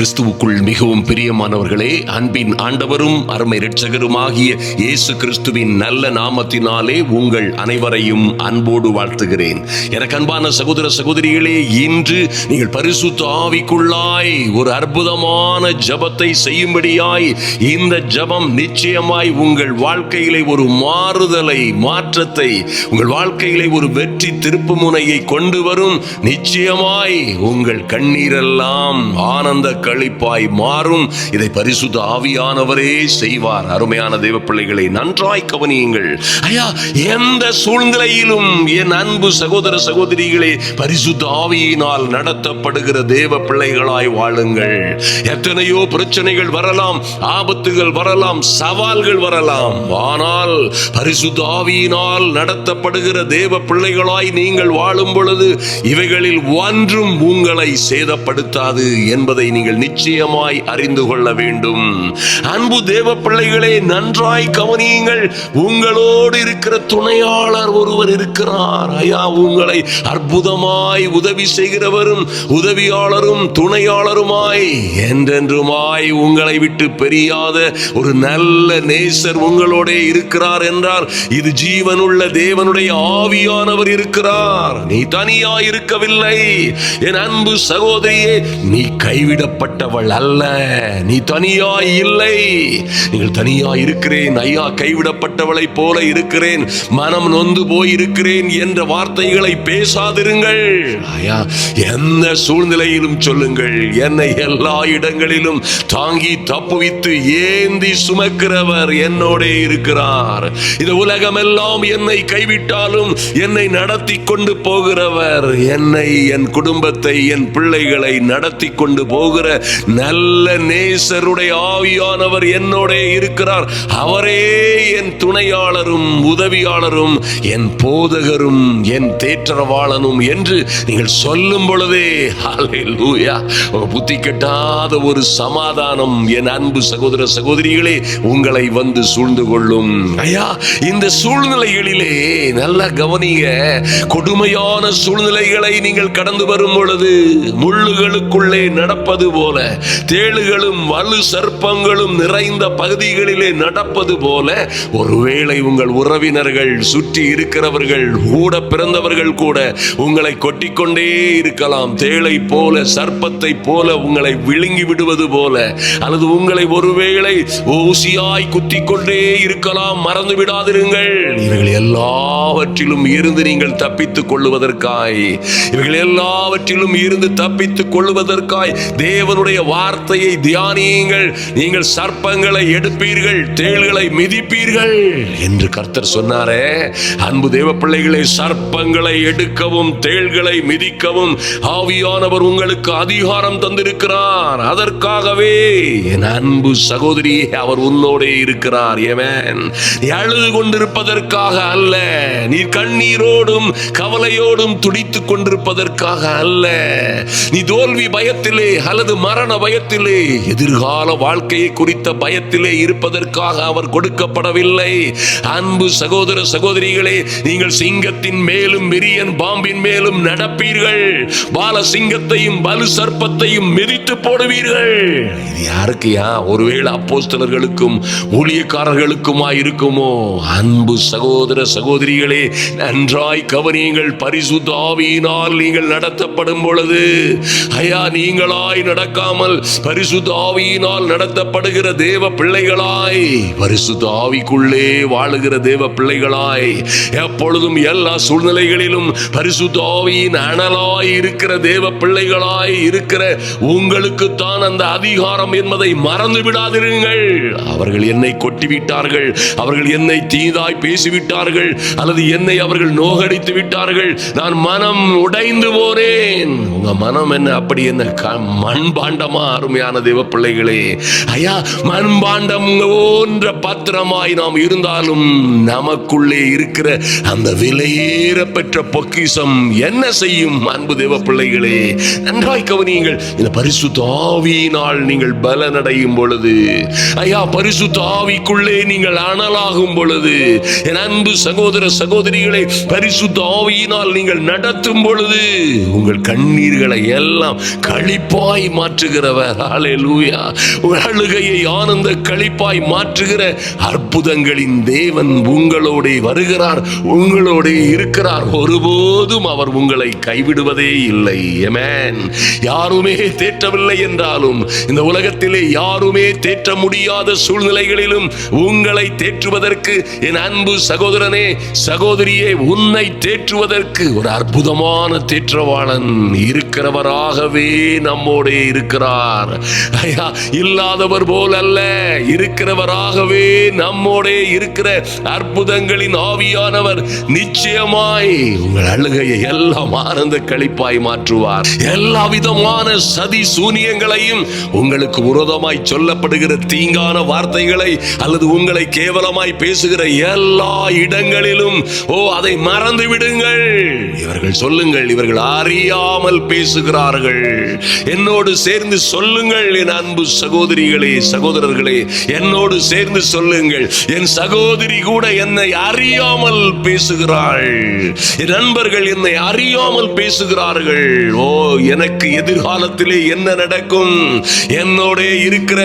கிறிஸ்துவுக்குள் மிகவும் பிரியமானவர்களே, அன்பின் ஆண்டவரும் அருமை இரட்சகருமாகிய இயேசு கிறிஸ்துவின் நல்ல நாமத்தினாலே உங்கள் அனைவரையும் அன்போடு வாழ்த்துகிறேன். எனக்கு அன்பான சகோதர சகோதரிகளே, இன்று நீங்கள் பரிசுத்த ஆவிக்குள்ளாய் ஒரு அற்புதமான ஜபத்தை செய்யும்படியாய் இந்த ஜபம் நிச்சயமாய் உங்கள் வாழ்க்கையிலே ஒரு மாற்றத்தை, உங்கள் வாழ்க்கையிலே ஒரு வெற்றி திருப்பு முனையை கொண்டு வரும். நிச்சயமாய் உங்கள் கண்ணீரெல்லாம் ஆனந்த களிப்பாய் மாறும். இதை பரிசுத்த ஆவியானவரே செய்வார். அருமையான தேவ பிள்ளைகளை நன்றாய் கவனியுங்கள். ஐயா, எந்த சூழ்நிலையிலும் என் அன்பு சகோதர சகோதரிகளே, பரிசுத்த ஆவியினால் நடத்தப்படுகிற தேவ பிள்ளைகளாய் வாழுங்கள். எத்தனையோ பிரச்சனைகள் வரலாம், ஆபத்துகள் வரலாம், சவால்கள் வரலாம். ஆனால் பரிசுத்த ஆவியினால் நடத்தப்படுகிற தேவ பிள்ளைகளாய் நீங்கள் வாழும் பொழுது இவைகளில் ஒன்றும் உங்களை சேதப்படுத்தாது என்பதை நீங்கள் நிச்சயமாய் அறிந்து கொள்ள வேண்டும். அன்பு தேவ பிள்ளைகளே, நன்றாய் கவனியுங்கள். உங்களோடு இருக்கிற துணையாளர் ஒருவர் இருக்கிறார். ஐயா, உங்களை அற்புதமாய் உதவி செய்கிறவரும் உதவியாளரும் துணையாளருமாய் என்றென்றுமாய் உங்களை விட்டு பிரியாத ஒரு நல்ல நேசர் உங்களோட இருக்கிறார் என்றால் இது ஜீவனுள்ள தேவனுடைய ஆவியானவர் இருக்கிறார். நீ தனியாய் இருக்கவில்லை என் அன்பு சகோதரியே. நீ கைவிடப்பட்டவள் அல்ல, நீ தனியாய் இல்லை. நீங்கள் தனியாய் இருக்கிறேன் ஐயா, கைவிடப்பட்டவளை போல இருக்கிறேன், மனம் நொந்து போயிருக்கிறேன் என்ற வார்த்தைகளை பேசாதிருங்கள். ஐயா, எந்த சூழ்நிலையிலும் சொல்லுங்கள், என்னை எல்லா இடங்களிலும் தாங்கி தப்புவித்து ஏந்தி சுமக்கிறவர் என்னோட இருக்கிறார். இந்த உலகமெல்லாம் என்னை கைவிட்டாலும் என்னை நடத்தி கொண்டு போகிறவர், என்னை, என் குடும்பத்தை, என் பிள்ளைகளை நடத்தி கொண்டு போகிற நல்ல நேசருடைய ஆவியானவர் என்னோட இருக்கிறார். அவரே என் துணையாளரும் உதவியாளரும் என் போதகரும் என் தேற்றரவாளனும் என்று நீங்கள் சொல்லும் பொழுதே ஹல்லேலூயா, புத்தி கெட்டாத ஒரு சமாதானம் என் அன்பு சகோதர சகோதரிகளே உங்களை வந்து சூழ்ந்து கொள்ளும். ஐயா, இந்த சூழ்நிலைகளிலே நல்ல கவனிங்க. கொடுமையான சூழ்நிலைகளை நீங்கள் கடந்து வரும் பொழுது முள்ளுகளுக்குள்ளே நடப்பது போல, தேளுகளும் வலு சர்ப்பங்களும் நிறைந்த பகுதிகளிலே நடப்பது போல, ஒருவேளை உங்கள் உறவினர்கள், சுற்றி இருக்கிறவர்கள், கூட பிறந்தவர்கள் கூட உங்களை கொட்டிக்கொண்டே இருக்கலாம். தேளை போல, சர்ப்பத்தை போல உங்களை விழுங்கி விடுவது போல, அல்லது உங்களை ஒருவேளை ஊசியாய் குத்திக் கொண்டே இருக்கலாம். மறந்து விடாதிருங்கள். இவைகள் எல்லாவற்றிலும் இருந்து நீங்கள் தப்பித்துக் கொள்ளுவதற்காய், இவைகள் எல்லாவற்றிலும் இருந்து தப்பித்துக் கொள்ளுவதற்காய் தேவனுடைய வார்த்தையை தியானியுங்கள். நீங்கள் சர்ப்பங்களை எடுப்பீர்கள், தேள்களை மிதிப்பீர்கள் என்று கர்த்தர் சொன்னாரே. அன்பு தேவ பிள்ளைகளை, சர்ப்பங்களை எடுக்கவும் தேள்களை மிதிக்கவும் ஆவியானவர் உங்களுக்கு அதிகாரம் தந்திருக்கிறார். அதற்காகவே என் அன்பு சகோதரியே, அவர் உன்னோட இருக்கிறார். நீ அழுது கொண்டிருப்பதற்காக அல்ல, நீ கண்ணீரோடும் கவலையோடும் துடித்துக் கொண்டிருப்பதற்காக அல்ல, நீ தோல்வி பயத்திலே அல்லது மரண பயத்திலே, எதிர்கால வாழ்க்கையை குறித்த பயத்திலே இருப்பதற்காக அவர் கொடுக்கப்படவில்லை. அன்பு சகோதர சகோதரிகளே, நீங்கள் சிங்கத்தின் மேலும் விரியன் பாம்பின் மேலும் நடப்பீர்கள், பால சிங்கத்தையும் வலு சர்ப்பத்தையும் மிதித்து போடுவீர்கள். இது யாருக்குயா? ஒருவேளை அப்போஸ்தலர்களுக்கும் ஊழியக்காரர்களுக்குமாய் இருக்குமோ? அன்பு சகோதர சகோதரிகளே, நன்றாய் கவனியுங்கள். பரிசுத்த ஆவியினால் நீங்கள் நடத்தப்படும் பொழுது, ஐயா, நீங்களாய் நடக்காமல் பரிசுத்த ஆவியினால் நடத்தப்படுகிற தேவ பிள்ளைகளாய், பரிசுத்த ஆவிக்குள்ளே வாழுகிற தேவ பிள்ளைகளாய், எப்பொழுதும் எல்லா சூழ்நிலைகளிலும் பரிசுத்த ஆவியின் அனலாய் இருக்கிற தேவ பிள்ளைகளாய் இருக்கிற உங்களுக்கு தான் அந்த அதிகாரம் என்பதை மறந்து விடாதிருங்கள். அவர்கள் என்னை கொட்டிவிட்டார்கள், அவர்கள் என்னை தீதாய் பேசிவிட்டார்கள், அல்லது என்னை அவர்கள் நோகடித்து விட்டார்கள், நான் மனம் உடைந்து போனேன். உங்க மனம் என்ன அப்படி என்ன மண்பாண்டமா? அருமையான தேவ பிள்ளைகளே, ஐயா, மண்பாண்டம் போன்ற பத்திரமாய் நாம் இருந்தாலும் நமக்குள்ளே இருக்கிற அந்த விலையேற பெற்ற பொக்கிஷம் என்ன செய்யும்? அன்பு தேவ பிள்ளைகளே, நன்றாய் கவனியுங்கள். இந்த பரிசுத்த ஆவியினால் நீங்கள் பலனடையும் பொழுது, ஐயா, பரிசுத்த ஆவிக்குள்ளே நீங்கள் அனலாகும் பொழுது, என் அன்பு சகோதர சகோதரிகளை, பரிசுத்த ஆவியினால் நீங்கள் நடத்தும் பொழுது உங்கள் கண்ணீர்களை எல்லாம் களிப்பாய் மாற்ற மாற்றுகிறவர். ஹல்லேலூயா. உங்கள் அழுகையை ஆனந்த களிப்பாய் மாற்றுகிற அற்புதங்களின் தேவன் உங்களோடே வருகிறார், உங்களோடே இருக்கிறார். ஒருபோதும் அவர் உங்களை கைவிடுவதே இல்லை. ஆமென். யாருமே தேற்றவில்லை என்றாலும், இந்த உலகத்திலே யாருமே தேற்ற முடியாத சூழ்நிலைகளிலும் உங்களை தேற்றுவதற்கு, என் அன்பு சகோதரனே சகோதரியே, உன்னை தேற்றுவதற்கு ஒரு அற்புதமான தேற்றவாளன் இருக்கிறவராகவே நம்மோடே இருக்கிறார். ஐயா, இல்லாதவர் போல் அல்ல, இருக்கிறவராகவே நம்மோடே இருக்கிற அற்புதங்களின் ஆவியானவர் நிச்சயமாய் உங்கள் அழுகையை எல்லாம் ஆனந்த களிப்பாய் மாற்றுவார். எல்லா விதமான சதி சூனியங்களையும், உங்களுக்கு விரோதமாய் சொல்லப்படுகிற தீங்கான வார்த்தைகளை அல்லது உங்களை கேவலமாய் பேசுகிற எல்லா இடங்களிலும் அதை மறந்து விடுங்கள். இவர்கள் சொல்லுங்கள், இவர்கள் அறியாமல் பேசுகிறார்கள். என்னோடு சேர்ந்து சொல்லுங்கள், என் அன்பு சகோதரிகளே சகோதரர்களே, என்னோடு சேர்ந்து சொல்லுங்கள், என் சகோதரி கூட என்னை அறியாமல் பேசுகிறாள், என் நண்பர்கள் என்னை அறியாமல் பேசுகிறார்கள். எனக்கு எதிர்காலத்திலே என்ன நடக்கும், என்னோட இருக்கிற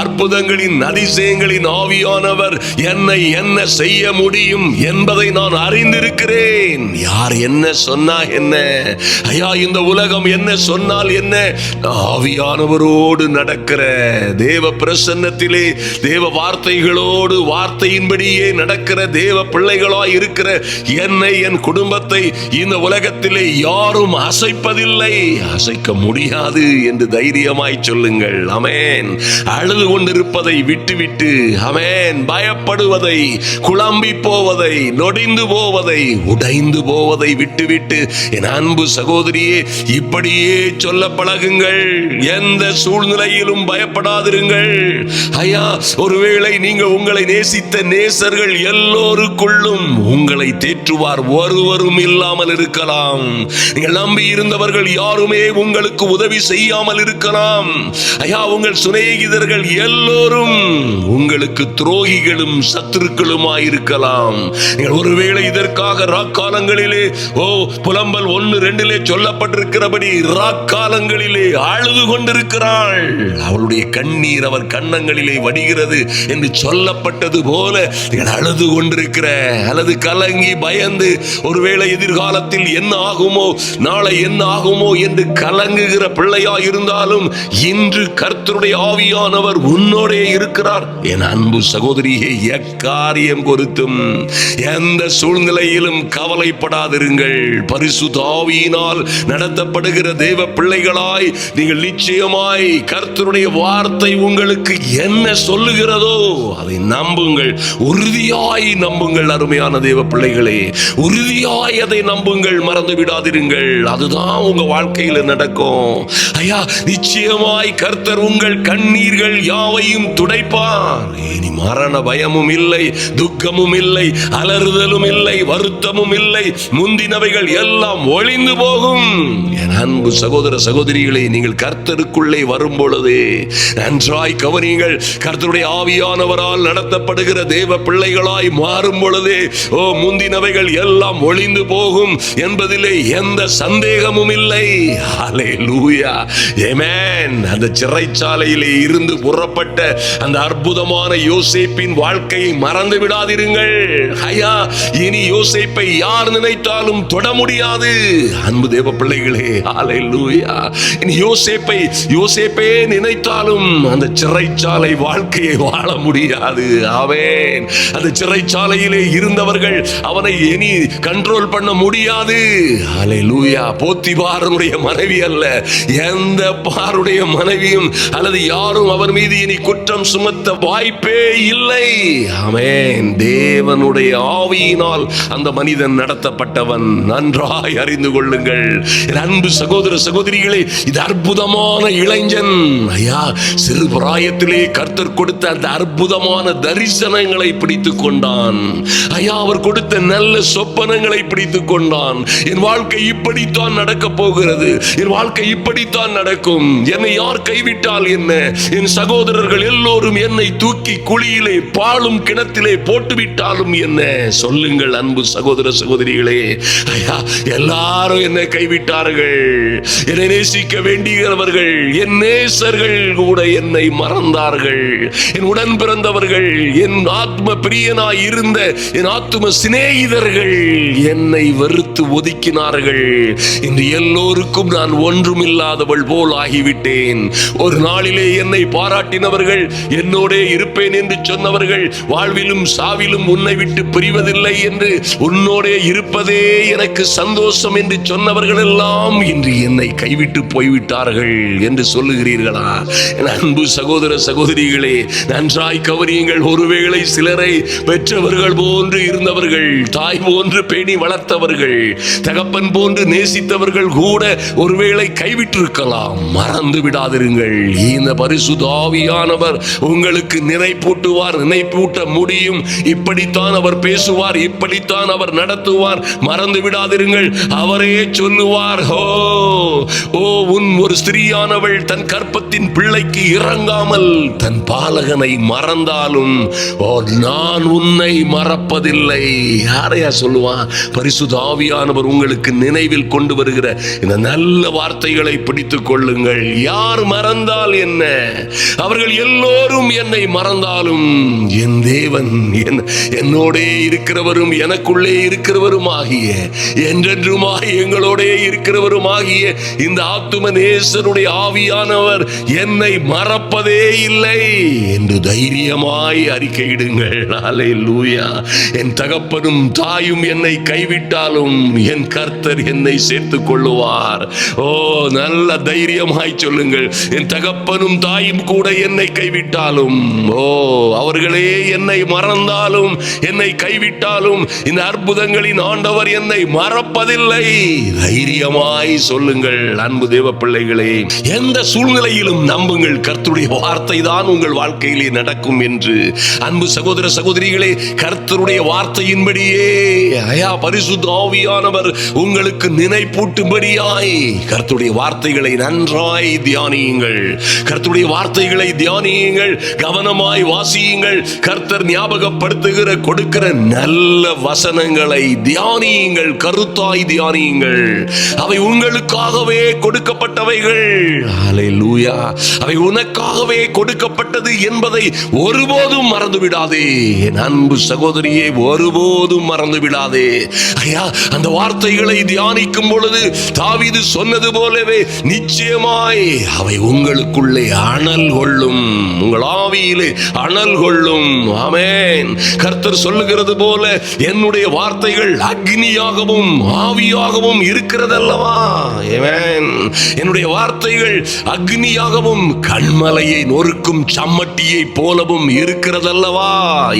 அற்புதங்களின் அதிசயங்களின் ஆவியானவர் என்னை என்ன செய்ய முடியும் என்பதை நான் அறிந்திருக்கிறேன். யார் என்ன சொன்னா என்ன, ஐயா இந்த உலகம் என்ன சொன்னால் என்ன, ஆவியானவரோடு நடக்கிற தேவ பிரசன்னத்திலே தேவ வார்த்தைகளோடு வார்த்தையின்படியே நடக்கிற தேவ பிள்ளைகளாய் இருக்கிற என்னை, என் குடும்பத்தை இந்த உலகத்திலே யாரும் அசைப்பதில்லை, அசைக்க முடியாது என்று தைரியமாய் சொல்லுங்கள். ஆமென். அழுது கொண்டிருப்பதை விட்டுவிட்டு, ஆமென், பயப்படுவதை, குழம்பி போவதை, நொடிந்து போவதை, உடைந்து போவதை விட்டுவிட்டு, என் அன்பு சகோதரியே, இப்படியே சொல்ல பழகுங்கள். எந்த சூழ்நிலையிலும் பயப்படாதிருங்கள். ஐயா, ஒருவேளை நீங்க உங்களை நேசித்த நேசர்கள் எல்லோருக்குள்ளும் உங்களை தேற்றுவார் ஒருவரும் இல்லாமல் இருக்கலாம். நீங்கள் நம்பி இருந்தவர்கள் யாருமே உங்களுக்கு உதவி செய்யாமல் இருக்கலாம். ஐயா, உங்கள் சிநேகிதர்கள் எல்லோரும் உங்களுக்கு துரோகிகளும் சத்துருக்களுமாய் இருக்கலாம். நீங்கள் ஒருவேளை இதற்காக ராக்காலங்களிலே புலம்பல் 1:2 சொல்லப்பட்டிருக்கிறபடி ராக்காலங்களிலே அழுது கொண்டிருக்கிறாள், அவளுடைய கண்ணீர் அவர் கன்னங்களிலே வடிகிறது என்று சொல்லப்பட்டது போல நீங்கள் அழுது கொண்டிருக்கிற அல்லது கலங்கி பயந்து ஒருவேளை எதிர்காலத்தில் என்ன ஆகுமோ, நாளை என்ன ஆகுமோ என்று கலங்குகிற பிள்ளையா இருந்தாலும், இன்று கர்த்தருடைய ஆவியானவர் உன்னோடே இருக்கிறார். என் அன்பு சகோதரியே, எக்காரியம் குறித்தும் எந்த சூழ்நிலையிலும் கவலைப்படாதிருங்கள். பரிசுத்த ஆவியினால் நடத்தப்படுகிற தேவ பிள்ளைகளாய் நீங்கள் நிச்சயமாய் கர்த்தருடைய வார்த்தை உங்களுக்கு என்ன சொல்லுகிறதோ அதை நம்புங்கள், உறுதியாய் நம்புங்கள். அருமையான தேவ பிள்ளைகளே, உறுதியாய் அதை நம்புங்கள், மறந்து விடாதிருங்கள். அதுதான் உங்க வாழ்க்கையில் நடக்கும். ஐயா, நிச்சயமாய் கர்த்தர் உங்கள் கண்ணீர்கள் யாவையும் துடைப்பார். இனி மரண பயமும் இல்லை, துக்கமும் இல்லை, அலறுதலும் இல்லை, வருத்தமும் இல்லை. முந்தினவைகள் எல்லாம் ஒளிந்து போகும். என் அன்பு சகோதர சகோதரிகளை, நீங்கள் கர்த்தருக்குள்ளே வரும் பொழுது நன்றாய் கவனியுங்கள். கர்த்தருடைய ஆவியானவரால் நடத்தப்படுகிற தேவ பிள்ளைகளாய் மாறும் பொழுது முந்தினவைகள் எல்லாம் ஒளிந்து போகும் என்பதிலே எந்த சந்தேகமும் இல்லை. ஹல்லேலூயா, ஆமென். அந்த சிறைச்சாலையிலே இருந்து புறப்பட்ட அந்த அற்புதமான யோசேப்பின் வாழ்க்கையை மறந்து விடாதிருங்கள். ஐயா, இனி யோசேப்பை யார் நினைத்தாலும் தொட முடியாது. அன்பு தேவ பிள்ளைகளே, ஹல்லேலூயா. இனி யோசேப்பை நினைத்தாலும் அந்த சிறைச்சாலை வாழ்க்கையை வாழ முடியாது. ஆமென். அந்த சிறைச்சாலையிலே இருந்தவர்கள் அவனை இனி கண்ட்ரோல் பண்ண முடியாது. ஹல்லேலூயா. போத்திபாரனுடைய மனைவி அல்ல, எந்த பாருடைய மனைவியும் அல்லது யாரும் அவர் மீது இனி குற்றம் சுமத்த வாய்ப்பே இல்லை. ஆமென். தேவனுடைய ஆவியினால் அந்த மனிதன் நடத்தப்பட்டவன். நன்றாய் அறிந்து கொள்ளுங்கள் என் அன்பு சகோதர சகோதரிகளே. இது அற்புதமான இளைஞன். ஐயா, சிறு பிராயத்திலே கர்த்தர் கொடுத்த அந்த அற்புதமான தரிசனங்களை பிடித்துக் கொண்டான். ஐயா, அவர் கொடுத்த நல்ல சொப்பனங்களை பிடித்துக் கொண்டான். என் வாழ்க்கை இப்படித்தான் நடக்க போகிறது, என் வாழ்க்கை இப்படித்தான் நடக்கும். என்னை யார் கைவிட்டால் என்ன, என் சகோதரர்கள் எல்லோரும் என்னை தூக்கி குழியிலே பாழும் கிணத்திலே போட்டுவிட்டாலும் என்ன. சொல்லுங்கள் அன்பு சகோதர சகோதரிகளே, ஐயா, எல்லாரும் என்னை கைவிட்டார்கள். என்னை நேசிக்க வேண்டிய இருக்கிறவர்கள், என் நேசர்கள் கூட என்னை மறந்தார்கள். என் உடன் பிறந்தவர்கள், என் ஆத்ம பிரியனாய் இருந்த என் ஆத்ம சிநேகிதர்கள் என்னை வெறுத்து ஒதுக்கினார்கள். இன்று எல்லோருக்கும் நான் ஒன்றுமில்லாதவள் போல் ஆகிவிட்டேன். ஒரு நாளிலே என்னை பாராட்டினவர்கள், என்னோடே இருப்பேன் என்று சொன்னவர்கள், வாழ்விலும் சாவிலும் உன்னை விட்டு பிரிவதில்லை என்று, உன்னோடே இருப்பதே எனக்கு சந்தோஷம் என்று சொன்னவர்கள் எல்லாம் இன்று என்னை கைவிட்டு போய்விட்டார்கள் என்று சொல்லுகிறீர்களா? என் அன்பு சகோதர சகோதரிகளே, நன்றாய் கவனியுங்கள். ஒருவேளை சிலரை பெற்றவர்கள் போன்று இருந்தவர்கள், தாய் போன்று பேணி வளர்த்தவர்கள், தகப்பன் போன்று நேசித்தவர்கள் கூட ஒருவேளை கைவிட்டிருக்கலாம். மறந்து விடாதிருங்கள். இந்த பரிசுத்த ஆவியானவர் உங்களுக்கு நினைப்பூட்டுவார், நினைப்பூட்ட முடியும். இப்படித்தான் அவர் பேசுவார், இப்படித்தான் அவர் நடத்துவார். மறந்து விடாதிருங்கள். அவரே சொல்லுவார், உன் ஒரு ஸ்திரீயானவள் தன் கற்பத்தின் பிள்ளைக்கு இறங்காமல் தன் பாலகனை மறந்தாலும் நான் உன்னை மறப்பதில்லை. யாரையா சொல்லுவான்? பரிசுத்த ஆவியானவர் உங்களுக்கு நினைவில் கொண்டு வருகிற இந்த நல்ல வார்த்தைகளை பிடித்துக் கொள்ளுங்கள். யார் மறந்தால் என்ன? அவர்கள் எல்லோரும் என்னை மறந்தாலும் என் தேவன் என்னோடே இருக்கிறவரும் எனக்குள்ளே இருக்கிறவரும் ஆகிய, என்றென்றுமாய் எங்களோடே இருக்கிறவரும் ஆகிய இந்த ஆத்தும நேசருடைய ஆவியானவர் என்னை மறப்பதே இல்லை என்று தைரியமாய் அறிக்கையிடுங்கள். அல்லேலூயா. என் தகப்பனும் தாயும் என்னை கைவிட்டாலும் என் கர்த்தர் என்னை சேர்த்துக் கொள்ளுவார். நல்ல தைரியமாய் சொல்லுங்கள். என் தகப்பனும் தாயும் கூட என்னை கைவிட்டாலும், அவர்களே என்னை மறந்தாலும், என்னை கைவிட்டாலும், இந்த அற்புதங்களின் ஆண்டவர் என்னை மறப்பதில்லை. தைரியமாய் சொல்லுங்கள். அன்பு தேவ பிள்ளைகளே, எந்த சூழ்நிலையிலும் நம்புங்கள், கர்த்தருடைய வார்த்தை தான் உங்கள் வாழ்க்கையிலே நடக்கும் என்று. அன்பு சகோதர சகோதரிகளே, கர்த்தருடைய வார்த்தையின்படியே பரிசுத்த ஆவியானவர் உங்களுக்கு நினைப்பூட்டும்படியாய் கர்த்தருடைய வார்த்தைகளை நன்றாய் தியானியுங்கள். கர்த்தருடைய வார்த்தைகளை தியானியுங்கள், கவனமாய் வாசியுங்கள். கர்த்தர் ஞாபகப்படுத்துகிற கொடுக்கிற நல்ல வசனங்களை தியானியுங்கள், கருத்தாய் தியானியுங்கள். அவை உங்களுக்காகவே கொடுக்கப்பட்டவைகள். அல்லேலூயா. அவை உனக்காகவே கொடுக்கப்பட்டது என்பதை ஒருபோதும் மறந்து விடாதே. என் அன்பு சகோதரியே, ஒருபோதும் மறந்து விடாதே. ஐயா, அந்த வார்த்தைகளை தியானிக்கும் பொழுது தாவீது சொன்னது போலவே நிச்சயமாய் அவை உங்களுக்குள்ளே அனல் கொள்ளும், உங்கள் ஆவியிலே அனல் கொள்ளும். ஆமென். கர்த்தர் சொல்லுகிறது போல என்னுடைய வார்த்தைகள் அக்னியாகவும் ஆவியாகவும் இருக்கிறதல்லவா? ஆமென். என்னுடைய வார்த்தைகள் அக்னியாகவும் கண்மலையை நொறுக்கும் சம்மட்டியை போலவும் இருக்கிறதல்லவா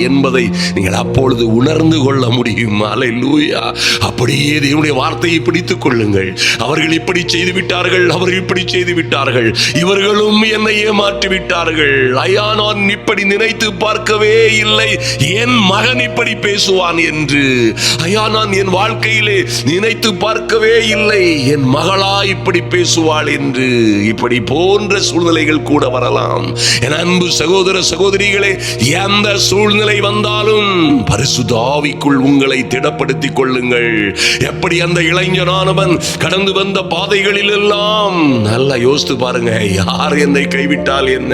என்பதை நீங்கள் அப்பொழுது உணர்ந்து கொள்ள முடியும். அல்லேலூயா. அப்படியே தேவனுடைய வார்த்தையை பிடித்துக் கொள்ளுங்கள். அவர்கள் இப்படி செய்து விட்டார்கள், அவர்கள் இப்படி செய்து விட்டார்கள், இவர்களும் என்னை ஏமாற்றி விட்டார்கள். ஐயா, நான் இப்படி நினைத்து பார்க்கவே இல்லை என் மகன் இப்படி பேசுவான் என்று. ஐயா, நான் என் வாழ்க்கையிலே நினைத்து பார்க்கவே இல்லை என் மகளா இப்படி பேசுவாள் என்று. இப்படி போன்ற சூழ்நிலைகள் கூட வரலாம். என் அன்பு சகோதர சகோதரிகளே, எந்த சூழ்நிலை வந்தாலும் பரிசுத்த ஆவிக்குள் உங்களை திடப்படுத்திக் கொள்ளுங்கள். எப்படி அந்த இளைஞனானவன் கடந்து வந்த பாதைகளில் எல்லாம் நல்லா யோசித்து பாருங்க. யார் என்னை கைவிட்டால் என்ன?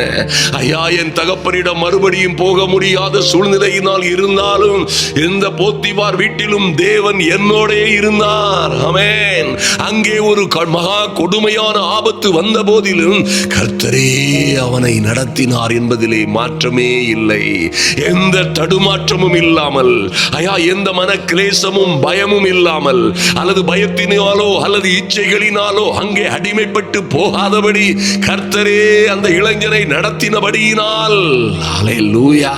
ஐயா, என் தகப்பனிடம் மறுபடியும் போக முடியாத சூழ்நிலையினால் இருந்தாலும் இந்த போத்திபார் வீட்டிலும் தேவன் என்னோடே இருந்தார். ஆமென். அங்கே ஒரு மகா கொடுமையான ஆபத்து வந்த போதிலும் கர்த்தரே அவனை நடத்தினார் என்பதிலே மாற்றமே இல்லை. எந்த தடுமாற்றமும் இல்லாமல், ஐயா, எந்த மன கிளேசமும் பயமும் இல்லாமல், அல்லது பயத்தினாலோ அல்லது இச்சைகளினாலோ அங்கே அடிமைப்பட்டு போகாதபடி கர்த்தரே அந்த இளைஞரை நடத்தினபடியினால், அல்லேலூயா,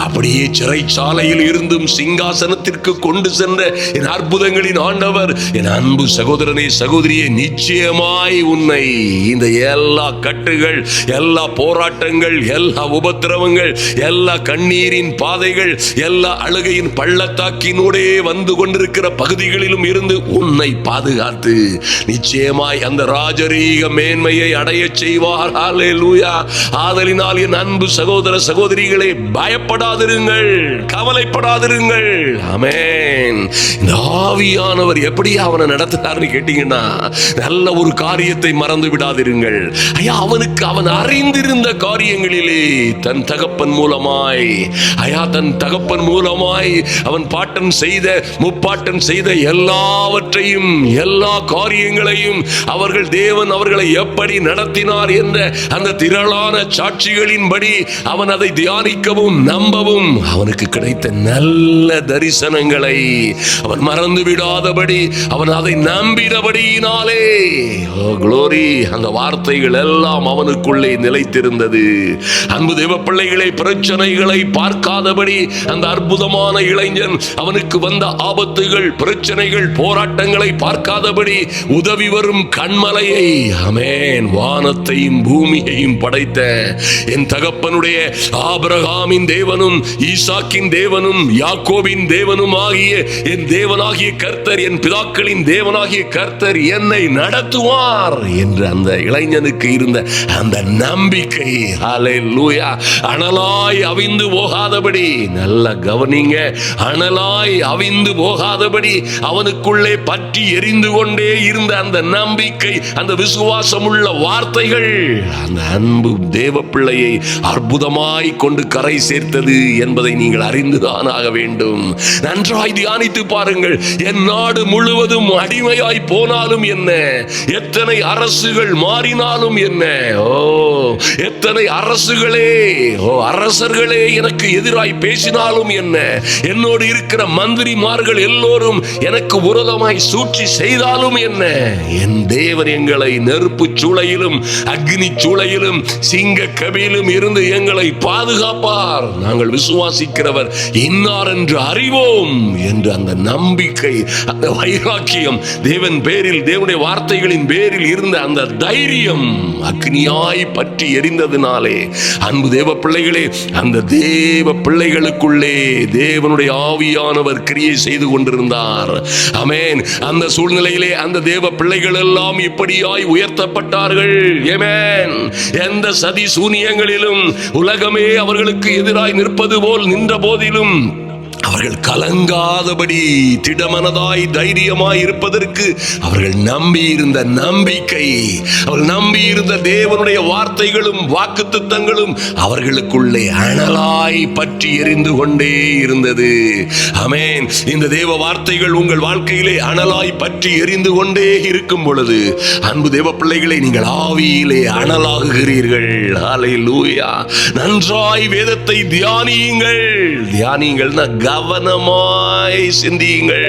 அப்படியே சிறைச்சாலையில் இருந்தும் சிங்காசனத்திற்கு கொண்டு சென்ற என் அற்புதங்களின் ஆண்டவர், என் அன்பு சகோதரனே சகோதரியே, நிச்சயமாய் உன்னை இந்த எல்லா கட்டுகள், எல்லா போராட்டங்கள், எல்லா உபத்திரவங்கள், எல்லா கண்ணீரின் பாதைகள், எல்லா அழுகையின் பள்ளத்தாக்கினூடே வந்து கொண்டிருக்கிற பகுதிகளிலும் இருந்து உன்னை பாதுகாத்து நிச்சயமாய் அந்த ராஜரீக மேன்மையை அடைய செய்வார். அல்லேலூயா. ஆதலினால் என் அன்பு சகோதர சகோதரிகளே, பயப்படாதிருங்கள், கவலைப்படாதிருங்கள். ஆமென். இந்த ஆவியானவர் எப்படி அவனை நடத்தினார்னு கேட்டீங்கன்னா, நல்ல ஒரு காரியத்தை மறந்து மறந்து விடாதிருங்கள். ஐயா, அவன் அறிந்திருந்த காரியங்களிலே தன் தகப்பன் மூலமாய் அவன் பாட்டன் செய்த முப்பாட்டன் செய்த எல்லாவற்றையும், எல்லா காரியங்களையும் தேவன் அவர்களை எப்படி நடத்தினார் என்ற அந்த திரளான சாட்சிகளின்படி அவன் அதை தியானிக்கவும் நம்பவும் அவனுக்கு கிடைத்த நல்ல தரிசனங்களை அவன் மறந்து விடாதபடி அவன் அதை நம்பினபடியினாலே க்ளோரி, அந்த வார்த்தைகள் எல்லாம் அவனுக்குள்ளே நிலைத்திருந்தது. அன்பு தேவ பிள்ளைகளை, பிரச்சனைகளை பார்க்காதபடி அந்த அற்புதமான இளைஞன் அவனுக்கு வந்த ஆபத்துகள், பிரச்சனைகள், போராட்டங்களை பார்க்காதபடி உதவி வரும் கண்மலையை, ஆமென், வானத்தையும் பூமியையும் படைத்த என் தகப்பனுடைய ஆபிரகாமின் தேவனும் ஈசாக்கின் தேவனும் யாக்கோபின் தேவனும் ஆகிய என் தேவனாகிய கர்த்தர், என் பிதாக்களின் தேவனாகிய கர்த்தர் என்னை நடத்துவார் என்று அந்த இளைஞனுக்கு இருந்த அந்த நம்பிக்கை, ஹல்லேலூயா, அனலாய் அவிந்து போகாதபடி, நல்ல கவனிங்க, அனலாய் அவிந்து போகாதபடி அவனுக்குள்ளே பற்றி எரிந்து கொண்டே இருந்த அந்த நம்பிக்கை, அந்த விசுவாசம் உள்ள வார்த்தைகள் அந்த அன்பு தேவ பிள்ளையை அற்புதமாய் கொண்டு கரை சேர்த்தது என்பதை நீங்கள் அறிந்துதான் ஆக வேண்டும். நன்றாய் தியானித்து பாருங்கள். என் நாடு முழுவதும் அடிமையாய் போனாலும் என்ன, எத்தனை அரசுகள் மாறினாலும் என்ன, எத்தனை அரசர்களே எனக்கு எதிராய் பேசினாலும் என்ன, என்னோடு இருக்கிற மந்திரிமார்கள் எல்லோரும் எனக்கு விரோதமாய் சூழ்ச்சி செய்தாலும் என்ன, என் தேவன் எங்களை நெருப்பு சூளையிலும் அக்னி சூளையிலும் சிங்க கபியிலும் இருந்து எங்களை பாதுகாப்பார், நாங்கள் விசுவாசிக்கிறவர் இன்னார் என்று அறிவோம் என்று அந்த நம்பிக்கை, அந்த வைராக்கியம், தேவன் பேரில், தேவனுடைய வார்த்தைகளின் பேரில் இருந்த அந்த தைரியம் அக்னியாய் பற்றி எரிந்ததினாலே, அன்பு தேவ பிள்ளைகளே, அந்த தேவ பிள்ளைகளுக்குள்ளே தேவனுடைய ஆவியானவர் கிரியை செய்து கொண்டிருந்தார். ஆமென். அந்த சூழ்நிலையிலே அந்த தேவ பிள்ளைகள் எல்லாம் இப்படியாய் உயர்த்தப்பட்டார்கள். ஆமென். எந்த சதி சூனியங்களிலும் உலகமே அவர்களுக்கு எதிராய் நிற்பது போல் நின்ற போதிலும் அவர்கள் கலங்காதபடி திடமனதாய் தைரியமாய் இருப்பதற்கு அவர்கள் நம்பியிருந்த நம்பிக்கை, அவர்கள் நம்பியிருந்த தேவனுடைய வார்த்தைகளும் வாக்குத்தத்தங்களும் அவர்களுக்குள்ளே அனலாய் பற்றி எரிந்து கொண்டே இருந்தது. ஆமென். இந்த தேவ வார்த்தைகள் உங்கள் வாழ்க்கையிலே அனலாய் பற்றி எரிந்து கொண்டே இருக்கும் பொழுது, அன்பு தேவ பிள்ளைகளை, நீங்கள் ஆவியிலே அனலாகுகிறீர்கள். ஹல்லேலூயா. நன்றாய் வேதத்தை தியானியுங்கள். கவனமாய் சிந்தியுங்கள்,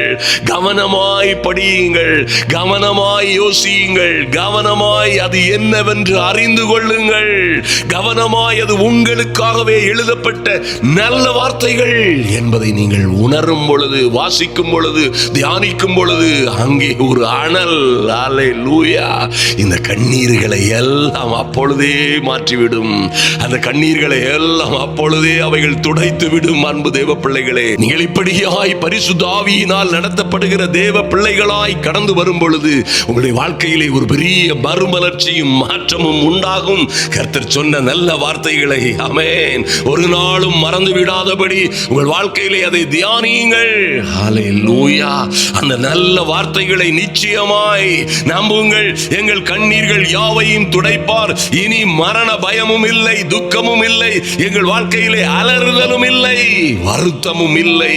கவனமாய் படியுங்கள், கவனமாய் யோசியுங்கள், கவனமாய் அது என்னவென்று அறிந்து கொள்ளுங்கள், கவனமாய் அது உங்களுக்காகவே எழுதப்பட்ட நல்ல வார்த்தைகள் என்பதை நீங்கள் உணரும் பொழுது, வாசிக்கும் பொழுது, தியானிக்கும் பொழுது அங்கே ஒரு அனல், ஹல்லேலூயா, இந்த கண்ணீர்களை எல்லாம் அப்பொழுதே மாற்றிவிடும். அந்த கண்ணீர்களை எல்லாம் அப்பொழுதே அவைகள் துடைத்து விடும். அன்பு தேவ பிள்ளைகளே, நீங்கள் இப்படியாய் பரிசுத்த ஆவியினால் நடத்தப்படுகிற தேவ பிள்ளைகளாய் கடந்து வரும் பொழுது உங்களுடைய வாழ்க்கையிலே ஒரு பெரிய மறுமலர்ச்சியும் மாற்றமும் உண்டாகும். கர்த்தர் சொன்ன நல்ல வார்த்தைகளை, ஆமென், ஒரு நாளும் மறந்து விடாதபடி உங்கள் வாழ்க்கையிலே அதை தியானியுங்கள். ஹல்லேலூயா. அந்த நல்ல வார்த்தைகளை நிச்சயமாய் நம்புங்கள். எங்கள் கண்ணீர்கள் யாவையும் துடைப்பார். இனி மரண பயமும் இல்லை, துக்கமும் இல்லை, எங்கள் வாழ்க்கையிலே அலறுதலும் இல்லை, வருத்தமும் இல்லை,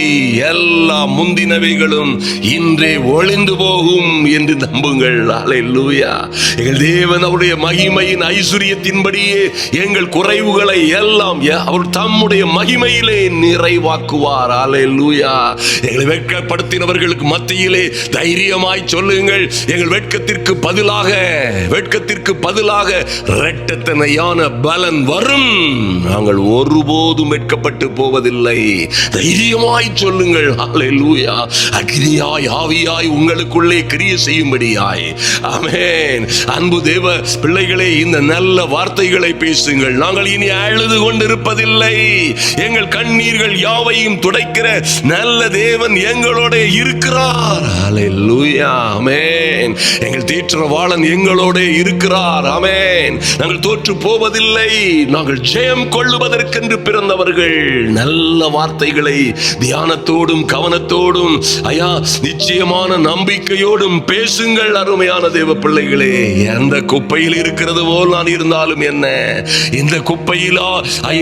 எல்லா முந்தினவைகளும் இன்றே ஒளிந்து போகும் என்று நம்புங்கள். ஹல்லேலூயா. எங்கள் தேவன் அவருடைய மகிமையின் ஐஸ்வரியத்தின்படியே எங்கள் குறைவுகளை எல்லாம் அவர் தம்முடைய மகிமையிலே நிறைவாக்குவார். ஹல்லேலூயா. எங்களை வெட்கப்படுத்தினவர்களுக்கு மத்தியிலே தைரியமாய் சொல்லுங்கள், எங்கள் வெட்கத்திற்கு பதிலாக இரட்டத்தனையான பலன் வரும். நாங்கள் ஒருபோதும் வெட்கப்பட்டு போவதில்லை. தைரியமாய் சொல்லுங்கள். ஹல்லேலூயா. அக்னியாய் ஆவியாய் உங்களுக்குள்ளே கிரியை செய்யும்படியாய். ஆமென். அன்பு தேவ பிள்ளைகளே, இந்த நல்ல வார்த்தைகளை பேசுங்கள். நாங்கள் இனி அழுது கொண்டிருப்பதில்லை. எங்கள் கண்ணீர்கள் யாவையும் துடைக்கிற நல்ல தேவன் எங்களோட இருக்கிறார். ஹல்லேலூயா. ஆமென். எங்கள் தேற்றவாளன் எங்களோட இருக்கிறார். ஆமென். நாங்கள் தோற்று போவதில்லை. நாங்கள் ஜெயம் கொள்ளுவதற்கென்று பிறந்தவர்கள். நல்ல வார்த்தைகளை தியானத்தோடும் கவனத்தோடும் ஐயா நிச்சயமான நம்பிக்கையோடும் பேசுங்கள். அருமையான தேவ பிள்ளைகளே, எந்த குப்பையில் இருக்கிறது போல் நான் இருந்தாலும் என்ன, இந்த குப்பையிலா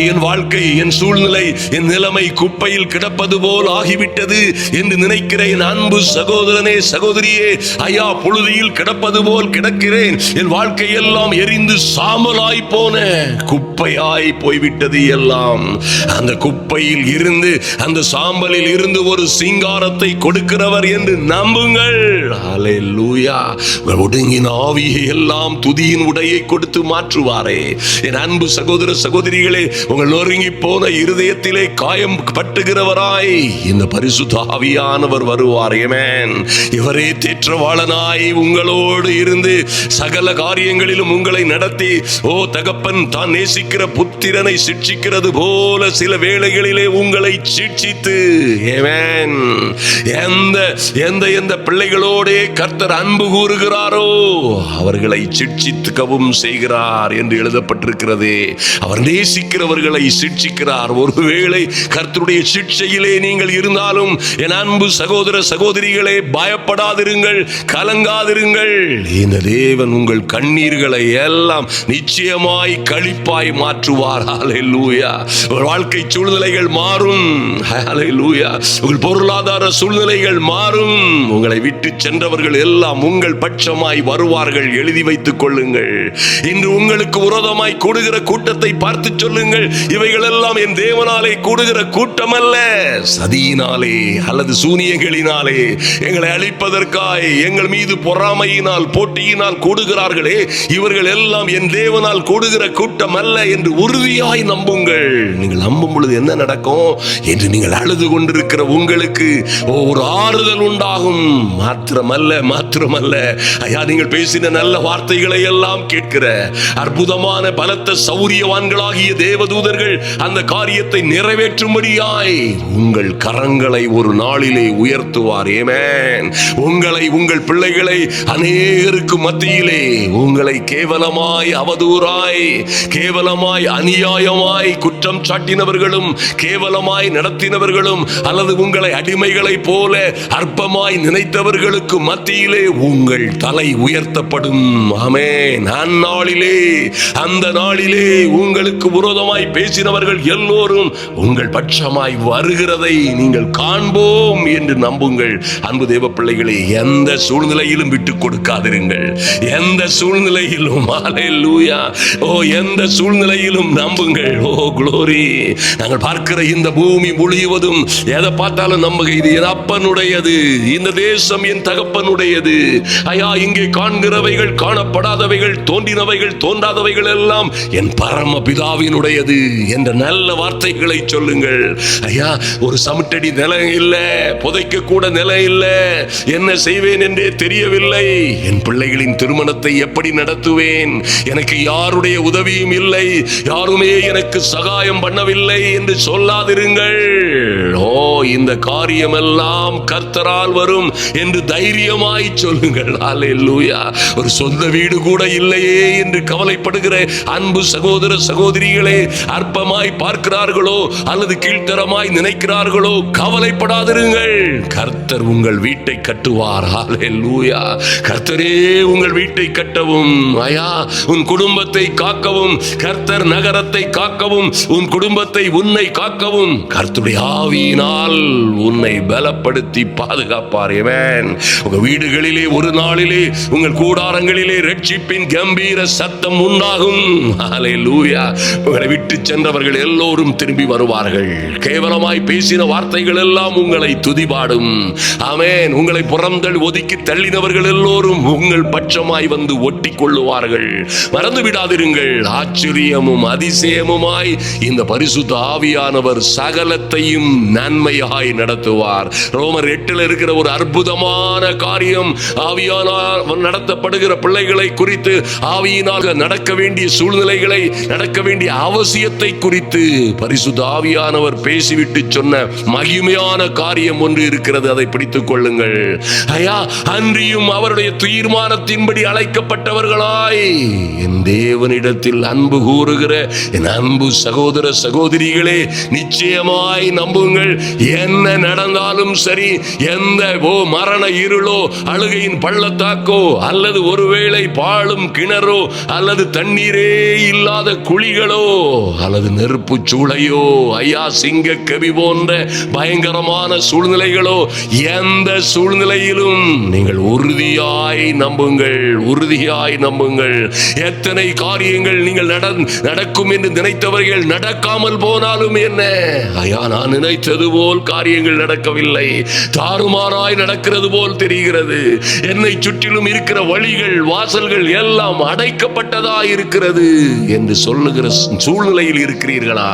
என் வாழ்க்கை, என் சூழ்நிலை, என் நிலைமை குப்பையில் கிடப்பது போல் ஆகிவிட்டது என்று நினைக்கிற என் அன்பு சகோதரனே சகோதரியே, ஐயா புழுதியில் கிடப்பது போல் கிடக்கிறேன், என் வாழ்க்கை எல்லாம் எரிந்து சாம்பலாய் போன குப்பையாய் போய்விட்டது எல்லாம். அந்த குப்பையில் இருந்து, அந்த சாம்பலில் இருந்து ஒரு சிங்காரத்தை கொடுக்கிறவர் என்று நம்புங்கள். ஹல்லேலூயா. ஒடுங்கின ஆவியை எல்லாம் துதியின் உடையை கொடுத்து மாற்றுவாரே. என் அன்பு சகோதர சகோதரிகளே, உங்கள் நொறுங்கி போன இருதயத்திலே காயம் பட்டுகிறவராய் இந்த பரிசுத்த ஆவியானவர் வருவார். ஆமென். இவரே தேற்றவாளனாய் உங்களோடு இருந்து சகல காரியங்களிலும் உங்களை நடத்தி, ஓ தகப்பன் தான் நேசிக்கிற புத்திரனை சிட்சிக்கிறது போல சில வேளைகளிலே உங்களை சிட்சித்து, ஆமென், எந்த பிள்ளைகளோடே கர்த்தர் அன்பு கூறுகிறாரோ அவர்களை சிட்சிக்கவும் செய்கிறார் என்று எழுதப்பட்டிருக்கிறது. அவர் நேசிக்கிறவர்களை சிட்சிக்கிறார். ஒருவேளை கர்த்தருடைய சிட்சையிலே நீங்கள் இருந்தாலும் என் அன்பு சகோதர சகோதரிகளே, பயப்படாதிருங்கள், கலங்காதிருங்கள். இந்த தேவன் உங்கள் கண்ணீர்களை எல்லாம் நிச்சயமாய் களிப்பாய் மாற்றுவார். ஹல்லேலூயா. உங்கள் வாழ்க்கை சூழ்நிலைகள் மாறும். ஹல்லேலூயா. உங்கள் பொருளாதார சூழ்நிலைகள் மாறும். உங்களை விட்டு சென்றவர்கள் எல்லாம் உங்கள் பட்சமாய் வருவார்கள். எழுதி வைத்துக் கொள்ளுங்கள். இன்று உங்களுக்கு விரோதமாய் கூடுகிற கூட்டத்தை பார்த்து சொல்லுங்கள், இவைகள் எல்லாம் என் தேவனாலே கூடுகிற கூட்டம் அல்ல, சதியினாலே அல்லது சூனியங்களினாலே எங்களை அழிப்பதற்காய் எங்கள் மீது பொறாமையினால் போட்டியினால் கூடுகிறார்களே, இவர்கள் எல்லாம் என் தேவனால் கூடுகிற கூட்டம் அல்ல என்று உறுதியாய் நம்புங்கள். நீங்கள் நம்பும் பொழுது என்ன நடக்கும் என்று நீங்கள் அழுது கொண்டிருக்கிற உங்களுக்கு ஒரு ஆறுதல் உண்டாகும். மாத்திரமல்ல ஐயா, நீங்கள் பேசின நல்ல வார்த்தைகளை எல்லாம் கேட்கிற அற்புதமான பலத்த சௌரியவான்களாகிய தேவதூதர்கள் அந்த காரியத்தை நிறைவேற்றும்படியாய் உங்கள் கரங்களை ஒரு நாளிலே உயர்த்துவார். ஆமென். உங்களை, உங்கள் பிள்ளைகளை அநேகருக்கு மத்தியிலே உங்களை கேவலமாய் அவதூறாய், கேவலமாய் அநியாயமாய் குற்றம் சாட்டினவர்களும், கேவலமாய் நடத்தினவர்களும், அல்லது உங்களை அடிமைகளை போல அற்பமாய் நினைத்தவர்களுக்கு மத்தியிலே உங்கள் தலை உயர்த்தப்படும். ஆமென். அந்த நாளிலே உங்களுக்கு விரோதமாய் பேசினவர்கள் எல்லோரும் உங்கள் பட்சமாய் வருகிறதை நீங்கள் காண்போம் என்று நம்புங்கள். அன்பு தேவ பிள்ளைகளே, எந்த சூழ்நிலையிலும் விட்டுக் கொடுக்காதிருங்கள். எந்த சூழ்நிலையிலும், ஹல்லேலூயா, எந்த சூழ்நிலையிலும் நம்புங்கள். க்ளோரி. நாங்கள் பார்க்கிற இந்த பூமி முழுவதும் எதை பார்த்தாலும் நம்புங்க, இது என் அப்பனுடையது, இந்த தேசம் என் தகப்பனுடையது. ஐயா, இங்கே காண்கிறவைகள், காணப்படாதவைகள், தோன்றினவைகள், தோன்றாதவைகள் எல்லாம் என் பரம பிதாவினுடையது என்ற நல்ல வார்த்தைகளை சொல்லுங்கள். ஐயா, ஒரு சமட்டடி நிலம் இல்ல, புதைக்க கூட நிலம் இல்ல, என்ன செய்வேன் என்றே தெரியவில்லை, என் பிள்ளைகளின் திருமணத்தை எப்படி நடத்துவேன், எனக்கு யாருடைய உதவியும் இல்லை, யாருமே எனக்கு சகாயம் பண்ணவில்லை என்று சொல்லாதிருங்கள். இந்த காரியம் எல்லாம் கர்த்தரால் வரும் என்று தைரியமாய் சொல்லுங்கள். ஹல்லேலூயா. ஒரு சொந்த வீடு கூட இல்லையே என்று கவலைப்படுகிற அன்பு சகோதர சகோதரிகளே, அற்பமாய் பார்க்கிறார்களோ அல்லது கீழ்த்தரமாய் நினைக்கிறார்களோ, கவலைப்படாதிருங்கள். கர்த்தர் உங்கள் வீட்டை கட்டுவார். ஹல்லேலூயா. கர்த்தரே உங்கள் வீட்டை கட்டவும், ஐயா உன் குடும்பத்தை காக்கவும், கர்த்தர் நகரத்தை காக்கவும், உன் குடும்பத்தை, உன்னை காக்கவும் கர்த்தருடைய ஆவியினால் உன்னை பலப்படுத்தி பாதுகாப்பார். ஆமென். உங்க வீடுகளிலே ஒரு நாளிலே, உங்கள் கூடாரங்களிலே ரட்சிப்பின் கம்பீர சத்தம் உண்டாகும். ஹல்லேலூயா. உங்களை விட்டு சென்றவர்கள் எல்லோரும் திரும்பி வருவார்கள். கேவலமாய் பேசின வார்த்தைகள் எல்லாம் உங்களை துதிபாடும். ஆமென். உங்களை புறந்தள் ஒதுக்கி தள்ளினவர்கள் எல்லோரும் உங்கள் பட்சமாய் வந்து ஒட்டி கொள்ளுவார்கள். மறந்து விடாதிருங்கள், ஆச்சரியமும் அதிசயமுமாய் இந்த பரிசுத்த ஆவியானவர் சகலத்தையும் நன்மையாய் நடத்துவார். ரோமர் 8 இருக்கிற ஒரு அற்புதமான காரியம், ஆவியானால் நடத்தப்படுகிற பிள்ளைகளை குறித்து, ஆவியினால் நடக்க வேண்டிய சூழ்நிலைகளை, நடக்க வேண்டிய அவசியத்தை குறித்து பரிசுத்த ஆவியானவர் பேசிவிட்டு சொன்ன மகிமையான காரியம் ஒன்று இருக்கிறது. அதை பிடித்துக் கொள்ளுங்கள். ஐயா, அன்றியும் அவருடைய தீர்மானத்தின்படி அழைக்கப்பட்டவர்களாய் என் தேவனிடத்தில் அன்பு கூறுகிற என் அன்பு சகோதர சகோதரிகளே, நிச்சயமாய் நம்புங்கள். என்ன நடந்தாலும் சரி, எந்த மரண இருளோ, அழுகையின் பள்ளத்தாக்கோ, அல்லது ஒருவேளை பாழும் கிணறோ, அல்லது தண்ணீரே இல்லாத குழிகளோ, அல்லது நெருப்பு சூளையோ, ஐயா சிங்க கவி போன்ற பயங்கரமான சூழ்நிலைகளோ, எந்த சூழ்நிலையிலும் நீங்கள் உறுதியாய் நம்புங்கள், உறுதியாய் நம்புங்கள். எத்தனை காரியங்கள் நீங்கள் நடக்கும் என்று நினைத்தவர்கள் நடக்காமல் போனாலும் என்ன, ஐயா நான் நினைத்தது போல் காரியங்கள் நடக்கவில்லை, தாறுமாறாய் நடக்கிறது போல் தெரிகிறது, என்னை சுற்றிலும் இருக்கிற வழிகள் வாசல்கள் எல்லாம் அடைக்கப்பட்டதா இருக்கிறது என்று சொல்லுகிற சூழ்நிலையில் இருக்கிறீர்களா?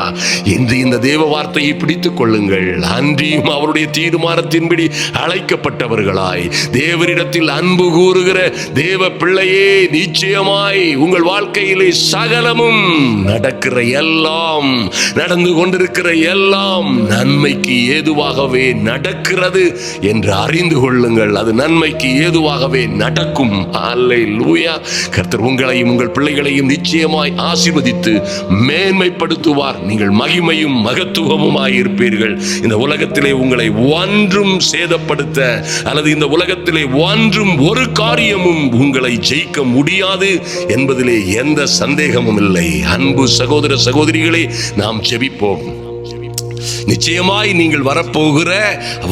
இன்று இந்த தேவ வார்த்தையை பிடித்துக் கொள்ளுங்கள். அன்றியும் அவருடைய தீர்மானத்தின்படி அழைக்கப்பட்டவர்களாய் தேவரிடத்தில் அன்பு கூறுகிற தேவ பிள்ளையே, நிச்சயமாய் உங்கள் வாழ்க்கையிலே சகலமும் நடக்கிற எல்லாம், நடந்து கொண்டிருக்கிற எல்லாம் நன்மைக்கு ஏதுவாகவே நடக்கிறது என்று அறிந்து கொள்ளுங்கள். அது நன்மைக்கு ஏதுவாகவே நடக்கும். அல்லேலூயா. கர்த்தர் உங்களையும் உங்கள் பிள்ளைகளையும் நிச்சயமாய் ஆசீர்வதித்து மேன்மைப்படுத்துவார். நீங்கள் மகிமையும் மகத்துவமுமாய் இருப்பீர்கள். இந்த உலகத்திலே உங்களை ஒன்றும் சேதப்படுத்த அல்லது இந்த உலகத்திலே ஒன்றும் ஒரு காரியமும் உங்களை ஜெயிக்க முடியாது என்பதிலே எந்த சந்தேகமும் இல்லை. அன்பு சகோதர சகோதரிகளே, நாம் ஜெபிப்போம். நிச்சயமாய் நீங்கள் வரப்போகிற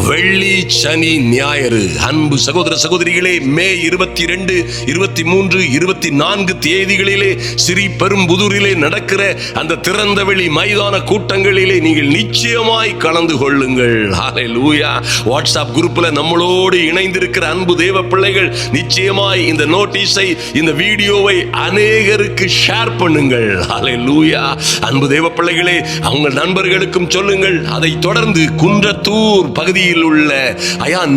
வெள்ளி, சனி, ஞாயிறு, அன்பு சகோதர சகோதரிகளே, மே 22, 23, 24 தேதிகளிலே ஸ்ரீ பெரும்புதூரிலே நடக்கிற அந்த திறந்தவெளி மைதான கூட்டங்களிலே நீங்கள் நிச்சயமாய் கலந்து கொள்ளுங்கள். ஹல்லேலூயா. வாட்ஸ்அப் குரூப்ல நம்மளோடு இணைந்திருக்கிற அன்பு தேவ பிள்ளைகள் நிச்சயமாய் இந்த நோட்டீஸை, இந்த வீடியோவை அநேகருக்கு ஷேர் பண்ணுங்கள். ஹல்லேலூயா. அன்பு தேவ பிள்ளைகளே, அவங்க நண்பர்களுக்கும் சொல்லுங்கள். அதை தொடர்ந்து குன்றத்தூர் பகுதியில் உள்ள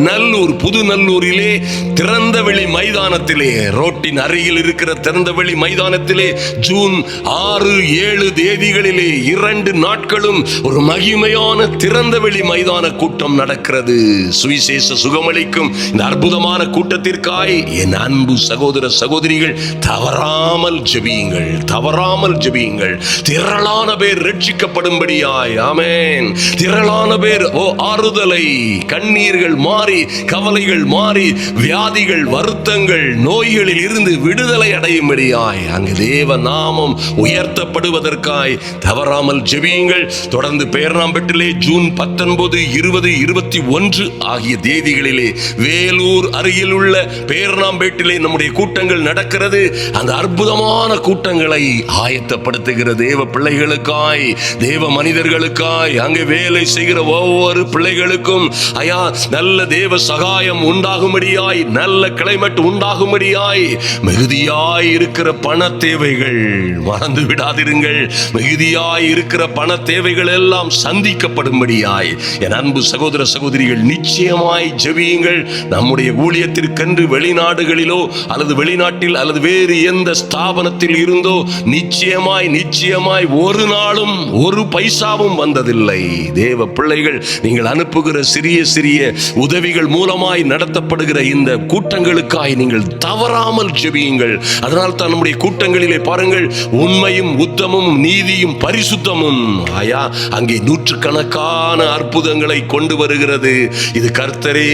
நல்லூர், புது நல்லூரிலே திறந்தவெளி மைதானத்திலே, ரோட்டின் அருகில் இருக்கிற திறந்தவெளி மைதானத்திலே ஜூன் 6, 7 தேதிகளிலே 2 நாட்களும் ஒரு மகிமையான திறந்தவெளி மைதான கூட்டம் நடக்கிறது. சுவிசேஷ சுகமளிக்கும் இந்த அற்புதமான கூட்டத்திற்காய் என் அன்பு சகோதர சகோதரிகள் தவறாமல் ஜெபியுங்கள், தவறாமல் ஜெபியுங்கள். திரளான பேர் ரட்சிக்கப்படும்படியாய், ஆமென், திரளான பேர் ஆறுதலை, கண்ணீர்கள் மாறி, கவலைகள் மாறி, வியாதிகள், வருத்தங்கள், நோய்களில் இருந்து விடுதலை அடையும்படியாய், அங்கு தேவ நாமம் உயர்த்தப்படுவதற்காய் தவறாமல் ஜெபியுங்கள். தொடர்ந்து பேர்ணாம்பேட்டிலே ஜூன் 19, 20, 21 ஆகிய தேதிகளிலே வேலூர் அருகில் உள்ள பேர்ணாம்பேட்டிலே நம்முடைய கூட்டங்கள் நடக்கிறது. அந்த அற்புதமான கூட்டங்களை ஆயத்தப்படுத்துகிற தேவ பிள்ளைகளுக்காய், தேவ மனிதர்களுக்காய், அங்கே வேலை செய்கிற ஒவ்வொரு பிள்ளைகளுக்கும் ஐயா நல்ல தேவ சகாயம் உண்டாகும்படியாய், நல்ல கிளைமேட் உண்டாகும்படியாய், மிகுதியாய் இருக்கிற பண தேவைகள் மறந்து விடாதிருங்கள். மிகுதியாய் இருக்கிற பண தேவைகள் எல்லாம் சந்திக்கப்படும்படியாய் என் அன்பு சகோதர சகோதரிகள் நிச்சயமாய் ஜெபியுங்கள். நம்முடைய ஊழியத்திற்கென்று வெளிநாடுகளிலோ அல்லது வெளிநாட்டில் அல்லது வேறு எந்த ஸ்தாபனத்தில் இருந்தோ நிச்சயமாய் நிச்சயமாய் ஒரு நாளும் ஒரு பைசாவும் வந்ததில்லை. தேவ பிள்ளைகள், நீங்கள் அனுப்புகிற சிறிய சிறிய உதவிகள் மூலமாய் நடத்தப்படுகிற இந்த கூட்டங்களுக்காய் நீங்கள் தவறாமல் ஜெபியுங்கள். அதனால் தான் நம்முடைய கூட்டங்களிலே பாருங்கள், உண்மையும் உத்தமும் நீதியும் பரிசுத்தமும் ஐயா அங்கே நூற்றுக்கணக்கான அற்புதங்களை கொண்டு வருகிறது. இது கர்த்தரே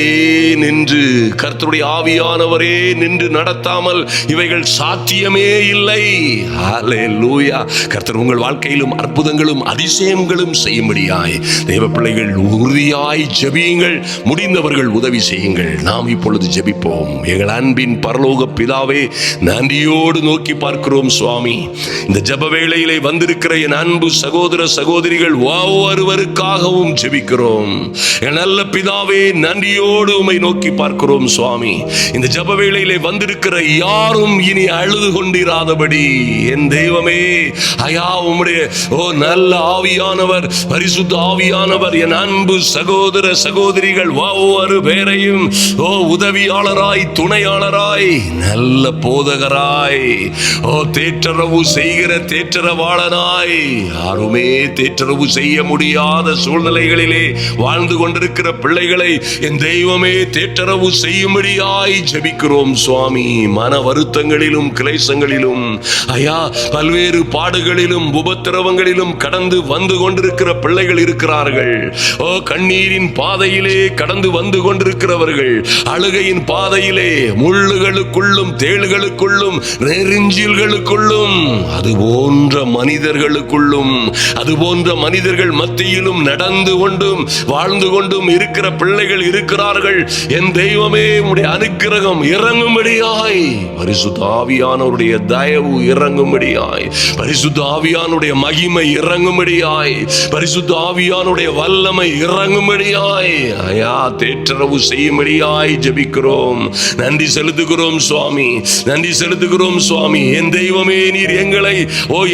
நின்று, கர்த்தருடைய ஆவியானவரே நின்று நடத்தாமல் இவைகள் சாத்தியமே இல்லை. ஹல்லேலூயா. கர்த்தர் உங்கள் வாழ்க்கையிலும் அற்புதங்களும் அதிசயங்களும் செய்யும்படியாய் தேவ பிள்ளைகள் உறுதியாய் ஜெபியுங்கள். முடிந்தவர்கள் உதவி செய்யுங்கள். நாம் இப்பொழுது ஜெபிப்போம். எங்கள் அன்பின் பரலோக பிதாவே, நன்றியோடு நோக்கி பார்க்கிறோம் சுவாமி. இந்த ஜெப வேளையிலே வந்திருக்கிற என் அன்பு சகோதர சகோதரிகள் ஒவ்வொருவருக்காகவும் ஜெபிக்கிறோம். என் நல்ல பிதாவே, நன்றியோடு உம்மை நோக்கி பார்க்கிறோம் சுவாமி. இந்த ஜெப வேளையிலே வந்திருக்கிற யாரும் இனி அழுது கொண்டிராதபடி என் தெய்வமே ஐயா, உம்முடைய நல்ல ஆவியானவர், பரிசுத்த ஆவியானவர் என் அன்பு சகோதர சகோதரிகள் ஒவ்வொரு பேரையும் உதவியாளராய், துணையாளராய், நல்ல போதகராய், தேற்றரவு செய்கிற தேற்றரவாளனாய், யாருமே தேற்றரவு செய்ய முடியாத சூழ்நிலைகளிலே வாழ்ந்து கொண்டிருக்கிற பிள்ளைகளை என் தெய்வமே தேற்றரவு செய்யும்படியாய் ஜெபிக்கிறோம் சுவாமி. மன வருத்தங்களிலும் கிளேசங்களிலும் ஐயா பல்வேறு பாடுகளிலும் உபத்திரவங்களிலும் கடந்து வந்து கொண்டிருக்கிற பிள்ளை பிள்ளைகள் இருக்கிறார்கள். ஓ, கண்ணீரின் பாதையிலே கடந்து வந்து கொண்டிருக்கிறவர்கள், அழுகையின் பாதையிலே முள்ளுகளுக்குள்ளும் தேளுகளுக்குள்ளும் நெருஞ்சில்களுக்குள்ளும் அது போன்ற மனிதர்களுக்குள்ளும் அது போன்ற மனிதர்கள் மத்தியிலும் நடந்து கொண்டும் வாழ்ந்து கொண்டும் இருக்கிற பிள்ளைகள் இருக்கிறார்கள். என் தெய்வமே, உம்முடைய அனுக்கிரகம் இறங்கும்படியாய், பரிசுத்த ஆவியானவருடைய தயவு இறங்கும்படியாய், பரிசுத்த ஆவியானுடைய மகிமை இறங்கும்படியாய், பரிசுத்த ஆவியானுடைய வல்லமை இறங்கும்படியாய் ஐயா தேற்றரவு செய்யும்படியாய் ஜெபிக்கிறோம். நன்றி செலுத்துகிறோம் சுவாமி, நன்றி செலுத்துகிறோம் சுவாமி. என் தெய்வமே, நீர் எங்களை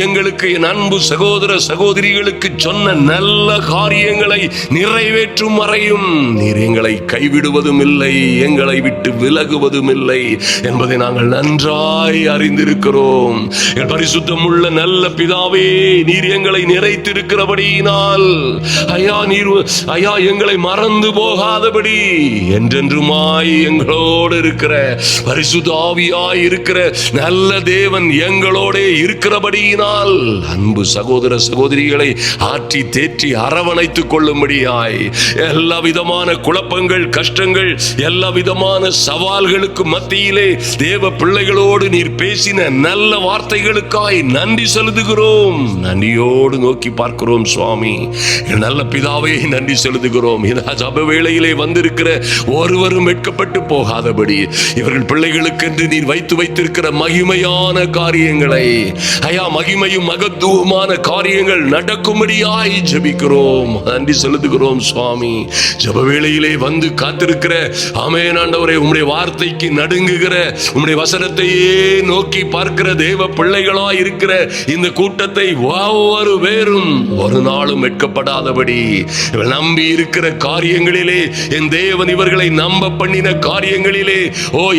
எங்களுக்கு என் அன்பு சகோதர சகோதரிகளுக்கு சொன்ன நல்ல காரியங்களை நிறைவேற்றும் வரையும் நீர் எங்களை கைவிடுவதும் இல்லை, எங்களை விட்டு விலகுவதும் இல்லை என்பதை நாங்கள் நன்றாய் அறிந்திருக்கிறோம். என் பரிசுத்தம் உள்ள நல்ல பிதாவே, நீர் எங்களை நிறைத்திருக்கிறபடியினால் ஐயா எங்களை மறந்து போகாதபடி என்றென்றுமாய் எங்களோடு இருக்கிற பரிசுத்த ஆவியாய் இருக்கிற நல்ல தேவன் எங்களோட இருக்கிறபடியினால் அன்பு சகோதர சகோதரிகளை ஆற்றி தேற்றி அரவணைத்துக் கொள்ளும்படியாய் எல்லா விதமான குழப்பங்கள், கஷ்டங்கள், எல்லா விதமான சவால்களுக்கு மத்தியிலே தேவ பிள்ளைகளோடு நீர் பேசின நல்ல வார்த்தைகளுக்காய் நன்றி செலுத்துகிறோம். நன்றியோடு நோக்கி பார்க்கிறோம் சுவாமி. நல்ல பிதாவே, நன்றி செலுத்துகிறோம். ஜப வேளையிலே வந்திருக்கிற ஒருவரும் வெட்கப்பட்டு போகாதபடி இவர்கள் பிள்ளைகளுக்கென்று நீர் வைத்து வைத்திருக்கிற மகிமையான காரியங்களை மகிமையும் மகத்துவமான காரியங்கள் நடக்கும்படியாய் ஜெபிக்கிறோம். நன்றி செலுத்துகிறோம் சுவாமி. ஜப வேளையிலே வந்து காத்திருக்கிற ஆமென் ஆண்டவரே, உம்முடைய வார்த்தைக்கு நடுங்குகிற, உம்முடைய வசனத்தையே நோக்கி பார்க்கிற தேவ பிள்ளைகளாய் இருக்கிற இந்த கூட்டத்தை ஒவ்வொரு பேரும் ஒரு நாளும் வெட்கப்படாதபடி நம்பி இருக்கிற காரியங்களிலே, என் தேவன் இவர்களை நம்ப பண்ணின காரியங்களிலே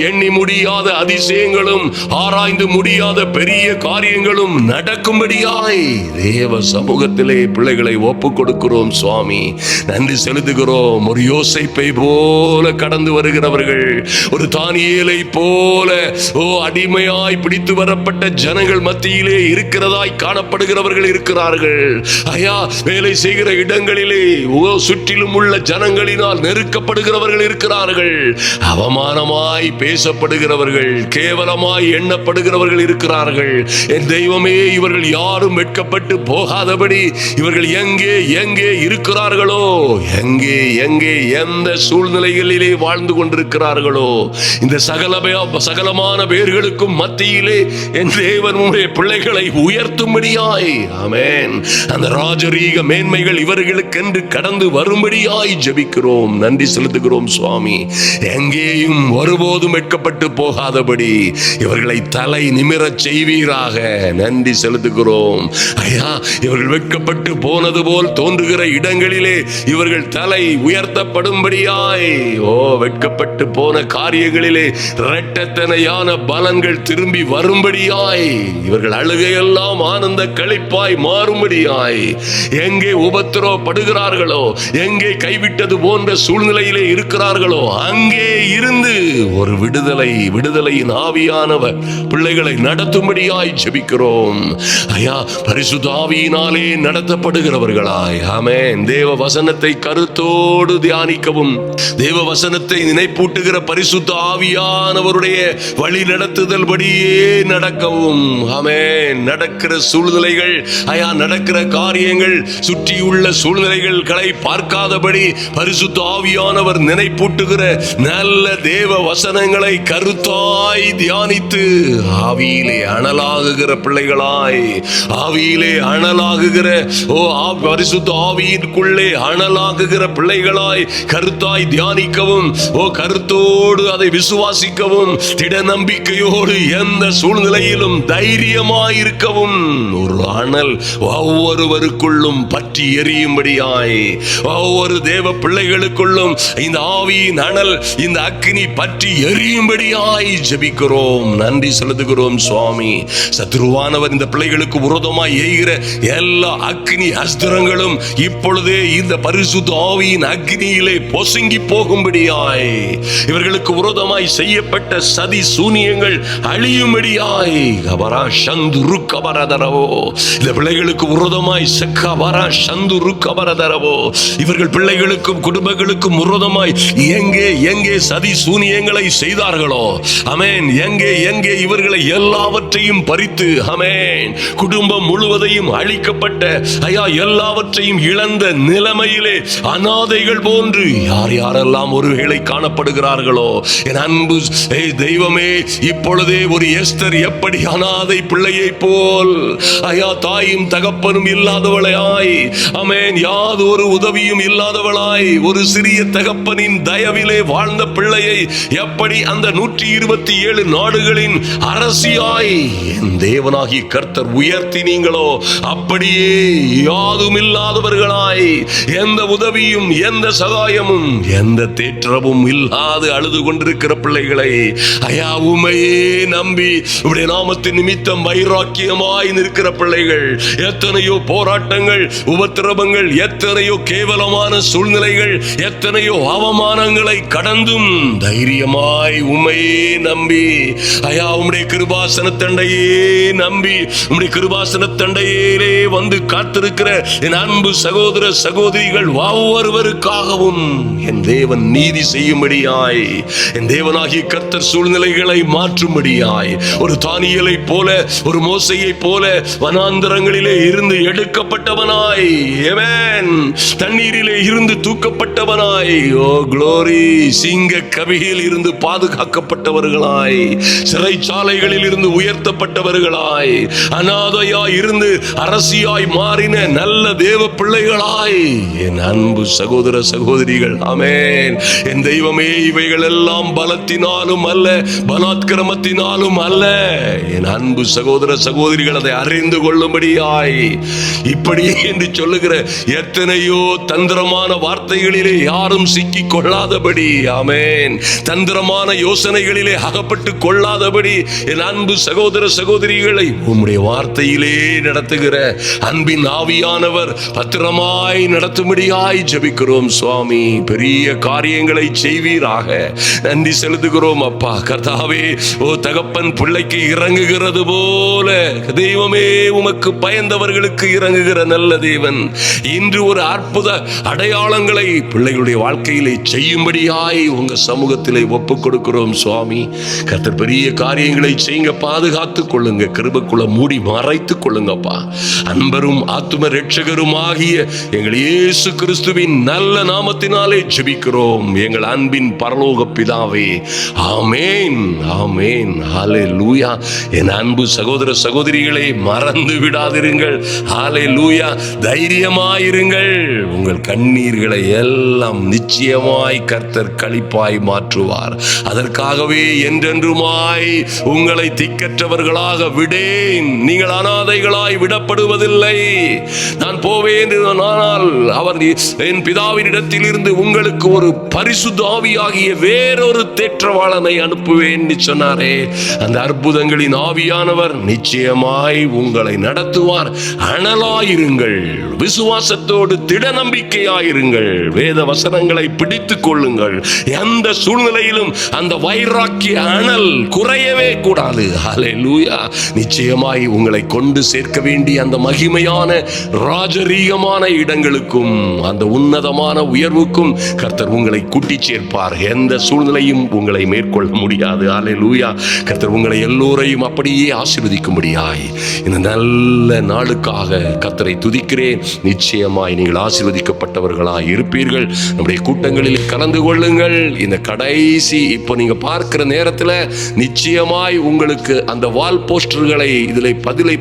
எண்ணி முடியாத அதிசயங்களும் ஆராய்ந்து முடியாத பெரிய காரியங்களும் நடக்கும்படியாய் தேவ சமூகத்திலே பிள்ளைகளை ஒப்புக் கொடுக்கிறோம் சுவாமி. நன்றி செலுத்துகிறோம். ஒரு யோசேப்பை போல கடந்து வருகிறவர்கள், ஒரு தானியேலை போல அடிமையாய் பிடித்து வரப்பட்ட ஜனங்கள் மத்தியிலே இருக்கிறதாய் காணப்படுகிறவர்கள் இருக்கிறார்கள். ஐயா, வேலை செய்கிற இடங்களிலே சுற்றிலும் உள்ள ஜனங்களினால் நெருக்கப்படுகிறவர்கள் இருக்கிறார்கள். அவமானமாய் பேசப்படுகிறவர்கள், கேவலமாய் எண்ணப்படுகிறவர்கள் இருக்கிறார்கள். என் தெய்வமே, இவர்கள் யாரும் வெட்கப்பட்டு போகாதபடி இவர்கள் எங்கே எங்கே இருக்கிறார்களோ, எங்கே எங்கே எந்த சூழ்நிலைகளிலே வாழ்ந்து கொண்டிருக்கிறார்களோ, இந்த சகலமான பேர்களுக்கும் மத்தியிலே என் தேவன் பிள்ளைகளை உயர்த்தும்படியாய் ஆமென் அந்த ராஜரீக மேன்மைகள் இவர்களுக்கென்று கடந்து வரும்படியாய் ஜெபிக்கிறோம். நன்றி செலுத்துகிறோம் சுவாமி. எங்கேயும் ஒருபோதும் வெட்கப்பட்டு போகாதபடி இவர்களை தலை நிமிரச் செய்வீராக. நன்றி செலுத்துகிறோம் ஐயா. இவர்கள் வெட்கப்பட்டு போனது போல் தோன்றுகிற இடங்களிலே இவர்கள் தலை உயர்த்தப்படும்படியாய் வெட்கப்பட்டு போன காரியங்களிலே இரட்டத்தனையான பலன்கள் திரும்பி வரும்படியாய் இவர்கள் அழுகையெல்லாம் ஆனந்த களிப்பாய் மாறும்படியாய், எங்கே உபத்திரவப்படுகிறார்களோ, எங்கே கைவிட்டது போன்ற சூழ்நிலையிலே இருக்கிறார்களோ, அங்கே இருந்து ஒரு விடுதலையின் ஆவியானவர் பிள்ளைகளை நடத்தும்படியாய் ஜெபிக்கிறோம் ஐயா. பரிசுத்த ஆவியினாலே நடத்தப்படுகிறவர்களாய் ஆமென். தேவ வசனத்தை கருத்தோடு தியானிக்கவும், தேவ வசனத்தை நினைப்பூட்டுகிற பரிசுத்த ஆவியானவருடைய வழி நடத்துதல் படியே நடக்கவும் ஆமென். நடக்கிற சூழ்நிலைகள் ஐயா, நடக்கிற காரியங்கள், சுற்றியுள்ள சூழ்நிலைகளை பார்க்காதபடி பரிசுத்த ஆவியானவர் நினைப்பூட்டுகிற நல்ல தேவ வசனங்களை கருத்தாய் தியானித்து ஆவியிலே அனலாகுகிற பிள்ளைகளாய், ஆவியிலே அனலாகுகிற பரிசுத்த ஆவியிற்குள்ளே அனலாகுகிற பிள்ளைகளாய் கருத்தாய் தியானிக்கவும், கருத்தோடு அதை விசுவாசிக்கவும், திட நம்பிக்கையோடு எந்த சூழ்நிலையிலும் தைரியமாய் இருக்கவும் ஒரு அனல் ஒவ்வொருவருக்குள்ளும் பற்றி எரியும்படியாய், ஒவ்வொரு தேவ பிள்ளைகளுக்குள்ளும் இந்த ஆவியின் அனல், இந்த அக்கினி பற்றி எரியும்படியாய் ஜெபிக்கிறோம். நன்றி செலுத்துகிறோம் சுவாமி. சத்ருவானவர் இந்த பிள்ளைகளுக்கு விரோதமாய் எய்கிற எல்லா அக்கினி அஸ்திரங்களும் இப்பொழுதே இந்த பரிசுத்த ஆவியின் அக்கினியிலே பொசுங்கி போகும்படியாய், இவர்களுக்கு விரோதமாய் செய்யப்பட்ட சதி சூனியங்கள் அழியும்படியாய் இந்த பிள்ளைகளுக்கு விரோதமாய் சந்துரு கபரதரவோ. இவர்கள் பிள்ளைகளுக்கும் குடும்பங்களுக்கும் விரோதமாய் எங்கே எங்கே சதி சூனியங்களை செய்தார்களோ, ஆமென், எங்கே எங்கே இவர்களை எல்லாவற்றையும் பறித்து, ஆமென், குடும்பம் முழுவதையும் அழிக்கப்பட்ட, ஐயா, எல்லாவற்றையும் இழந்த நிலைமையிலே அனாதைகள் போன்று யார் யாரெல்லாம் ஒருவேளை காணப்படுகிறார்களோ, என் அன்பு தெய்வமே, இப்பொழுதே ஒரு எஸ்தர் எப்படி அனாதை பிள்ளையை போல், ஐயா, தாயும் தகப்பனும் இல்லாதவளாய், ஆமென், யாதொரு உதவியும் இல்லாதவளாய், ஒரு சிறிய தகப்பனின் தயவிலே வாழ்ந்த பிள்ளையை எப்படி அந்த 127 நாடுகளின் அரசியாய் என் தேவனாகிய கர்த்தர் உயர்த்தினீங்களோ, அப்படியே யாதும் இல்லாதவர்களாய், எந்த உதவியும் எந்த சகாயமும் எந்த தேற்றமும் இல்லாது அழுது கொண்டிருக்கிற பிள்ளைகளை, ஐயா, உம்மையே நம்பி உம்முடைய நாமத்தின் நிமித்தம் வைராக்கியமாய் நிற்கிற பிள்ளைகள், எத்தனையோ போராட்டங்கள், உபத்திரவங்கள், எத்தனையோ கேவலமான சூழ்நிலைகள், எத்தனையோ அவமானங்களை கடந்தும் தைரியமாய் உம்மையே நம்பி, ஐயா, உம்முடைய கிருபாசன தண்டையே நம்பி, உம்முடைய கிருபாசன தண்டையிலே வந்து காத்திருக்கிற என் அன்பு சகோதர சகோதரிகள் ஒவ்வொருவருக்காகவும் என் தேவன் நீதி செய்யும்படியாய், என் தேவனாகிய கர்த்தர் சூழ்நிலைகளை மாற்றும்படியாய், ஒரு தானியேலை போல, ஒரு மோசேயை போல வனாந்தரங்களிலே இருந்து எடுக்கப்பட்டவனாய், ஆமென், தண்ணீரிலே இருந்து தூக்கப்பட்டவனாய், ஓ குளோரி, சிங்க கவியில் இருந்து பாதுகாக்கப்பட்டவர்களாய், சிறைச்சாலைகளில் இருந்து உயர்த்தப்பட்டவர்களாய், அநாதையாய் இருந்து அரசியாய் மாறின நல்ல தேவ பிள்ளைகளாய் என் அன்பு சகோதர சகோதரிகள், ஆமென், என் தெய்வமே, இவைகள் எல்லாம் பலத்தினாலும் அல்ல, பலாத்கிரமத்தினாலும் அல்ல, என் அன்பு சகோதர சகோதரிகள் அதை அறிந்து கொள்ளும்படியாய், இப்படி என்று சொல்லுகிற எத்தனையோ தந்திரமான வார்த்தைகளிலே யாரும் சிக்கிக் கொள்ளாதபடி, ஆமென், தந்திரமான யோசனைகளிலே அகப்பட்டு கொள்ளாதபடி என் அன்பு சகோதர சகோதரிகளை உம்முடைய வார்த்தையிலே நடத்துகிற அன்பின் ஆவியானவர் பத்திரமாய் நடத்தும்படியாய் ஜெபிக்கிறோம் சுவாமி. பெரிய காரியங்களை செய்வீராக. நன்றி செலுத்துகிறோம் அப்பா. கர்த்தாவே, ஓ தகப்பன் பிள்ளைக்கு இறங்குகிறது போல தெய்வமே, உமக்கு பயந்தவர்களுக்கு இறங்குகிற நல்ல தேவன், இன்று ஒரு அற்புத அடையாளங்களை பிள்ளைகளுடைய வாழ்க்கையிலே செய்யும்படியாய் உங்க சமூகத்திலே ஒப்புக் கொடுக்கிறோம் சுவாமி. கர்த்தர் பெரிய காரியங்களை செய்யுங்க, பாதுகாத்துக் கொள்ளுங்க, கிருபைக்குள்ள மூடி மறைத்துக் கொள்ளுங்கப்பா. அன்பரும் ஆத்தும ரட்சகரும் ஆகிய எங்கள் இயேசு கிறிஸ்துவின் நல்ல நாமத்தினாலே ஜெபிக்கிறோம் எங்கள் அன்பின் பரலோக பிதாவே. ஆமென், ஆமென், ஹல்லேலூயா. என் அன்பு சகோதர சகோதரிகளை மறந்து விடாதிருங்கள். ஹல்லேலூயா. தைரியமாயிருங்கள். உங்கள் கண்ணீர்களை எல்லாம் நிச்சயமாய் கர்த்தர் களிப்பாய் மாற்றுவார். அதற்காகவே என்றென்றுமாய் உங்களை திக்கற்றவர்களாக விடேன். நீங்கள் அனாதைகளாய் விடப்படுவதில்லை. நான் போவேன், ஆனால் அவர் என் பிதாவின் இடத்தில் இருந்து உங்களுக்கு ஒரு பரிசுத்த ஆவியாகிய வேறொரு தேற்றவாளனை அனுப்புவேன் சொன்னாரே. அந்த அற்புதங்களின் ஆவியானவர் நிச்சயமாய் உங்களை நடத்துவார். அனலாயிருங்கள், விசுவாசத்தோடு திட நம்பிக்கையாயிருங்கள், வேத வசனங்களை பிடித்துக் கொள்ளுங்கள். எந்த சூழ்நிலையிலும் அந்த வைராக்கிய அனல் குறையவே கூடாது. ஹல்லேலூயா. நிச்சயமாய் உங்களை கொண்டு சேர்க்க வேண்டிய அந்த மகிமையான ராஜரீகமான இடங்களுக்கும் அந்த உன்னதமான உயர்வுக்கும் கர்த்தர் உங்களை கூட்டி சேர்ப்பார். எந்த சூழ்நிலையும் உங்களை மேற்கொள்ள முடியாது. ஹல்லேலூயா. கர்த்தர் உங்களை எல்லோரையும் அப்படியே ஆசீர்வதிக்கும்படியாய் இந்த நல்ல நாளுக்காக கர்த்தரை துதிக்கிறேன். நிச்சயமாய் நீங்கள் ஆசீர்வதிக்கப்பட்டவர்களாய் இருப்பீர்கள். நம்முடைய கூட்டங்களில் கலந்து கொள்ளுங்கள். இந்த கடைசி இப்போ நீங்க பார்க்கிற நேரத்தில் நிச்சயமாய் உங்களுக்கு அந்த வால் போஸ்டர்களை இதில்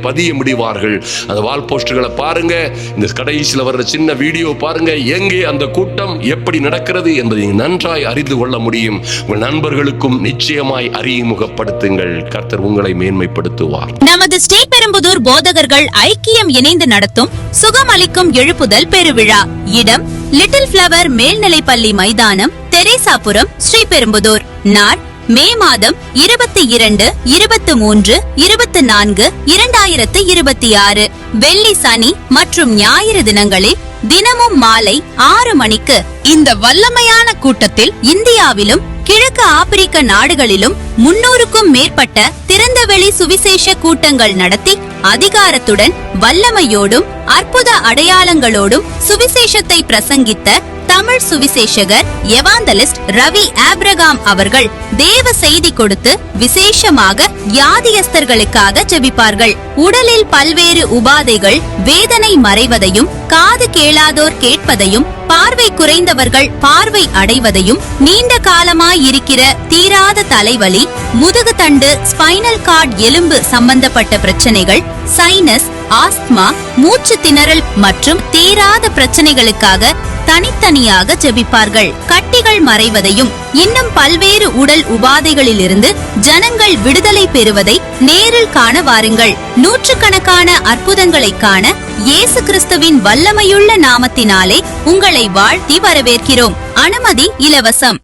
பதிய முடிவார்கள். அந்த வால் போஸ்டர்களை பாருங்க. இந்த கடைசியில் வர்ற சின்ன வீடியோ பாருங்க. எங்கே அந்த கூட்டம் எப்படி நடக்கிறது என்பதை நன்றாய் அறிந்து கொள்ள முடியும். உங்கள் நண்பர்களுக்கும் நிச்சயமாய் அறிமுகப்படுத்துங்கள். கர்த்தர் உங்களை மேன்மைப்படுத்துவார். நமது ஸ்ரீபெரும்புதூர் போதகர்கள் ஐக்கியம் இணைந்து நடத்தும் சுகமளிக்கும் எழுப்புதல் பெருவிழா. இடம் லிட்டில் பிளவர் மேல்நிலைப்பள்ளி மைதானம், தெரேசாபுரம், ஸ்ரீபெரும்புதூர். நாள் மே மாதம் 22, 23, 24, 2026. வெள்ளி, சனி மற்றும் ஞாயிறு தினங்களில் தினமும் மாலை 6 மணிக்கு இந்த வல்லமையான கூட்டத்தில் இந்தியாவிலும் கிழக்கு ஆப்பிரிக்க நாடுகளிலும் 300க்கும் மேற்பட்ட திறந்தவெளி சுவிசேஷ கூட்டங்கள் நடத்தி அதிகாரத்துடன் வல்லமையோடும் அற்புத அடையாளங்களோடும் சுவிசேஷத்தை பிரசங்கித்த தமிழ் சுவிசேஷகர் எவாந்தலிஸ்ட் ரவி ஆப்ரகாம் அவர்கள் தேவ செய்தி கொடுத்து விசேஷமாக வியாதியஸ்தர்களுக்காக ஜெபிப்பார்கள். உடலில் பல்வேறு உபாதைகள், வேதனை மறைவதையும், காது கேளாதோர் கேட்பதையும், பார்வை குறைந்தவர்கள் பார்வை அடைவதையும், நீண்ட காலமாயிருக்கிற தீராத தலைவலி, முதுகு தண்டு, ஸ்பைனல் கார்டு எலும்பு சம்பந்தப்பட்ட பிரச்சனைகள், சைனஸ், ஆஸ்துமா, மூச்சு திணறல் மற்றும் தீராத பிரச்சனைகளுக்காக தனித்தனியாக ஜெபிப்பார்கள். கட்டிகள் மறைவதையும் இன்னும் பல்வேறு உடல் உபாதைகளிலிருந்து ஜனங்கள் விடுதலை பெறுவதை நேரில் காண வாருங்கள். நூற்றுக்கணக்கான அற்புதங்களை காண இயேசு கிறிஸ்துவின் வல்லமையுள்ள நாமத்தினாலே உங்களை வாழ்த்தி வரவேற்கிறோம். அனுமதி இலவசம்.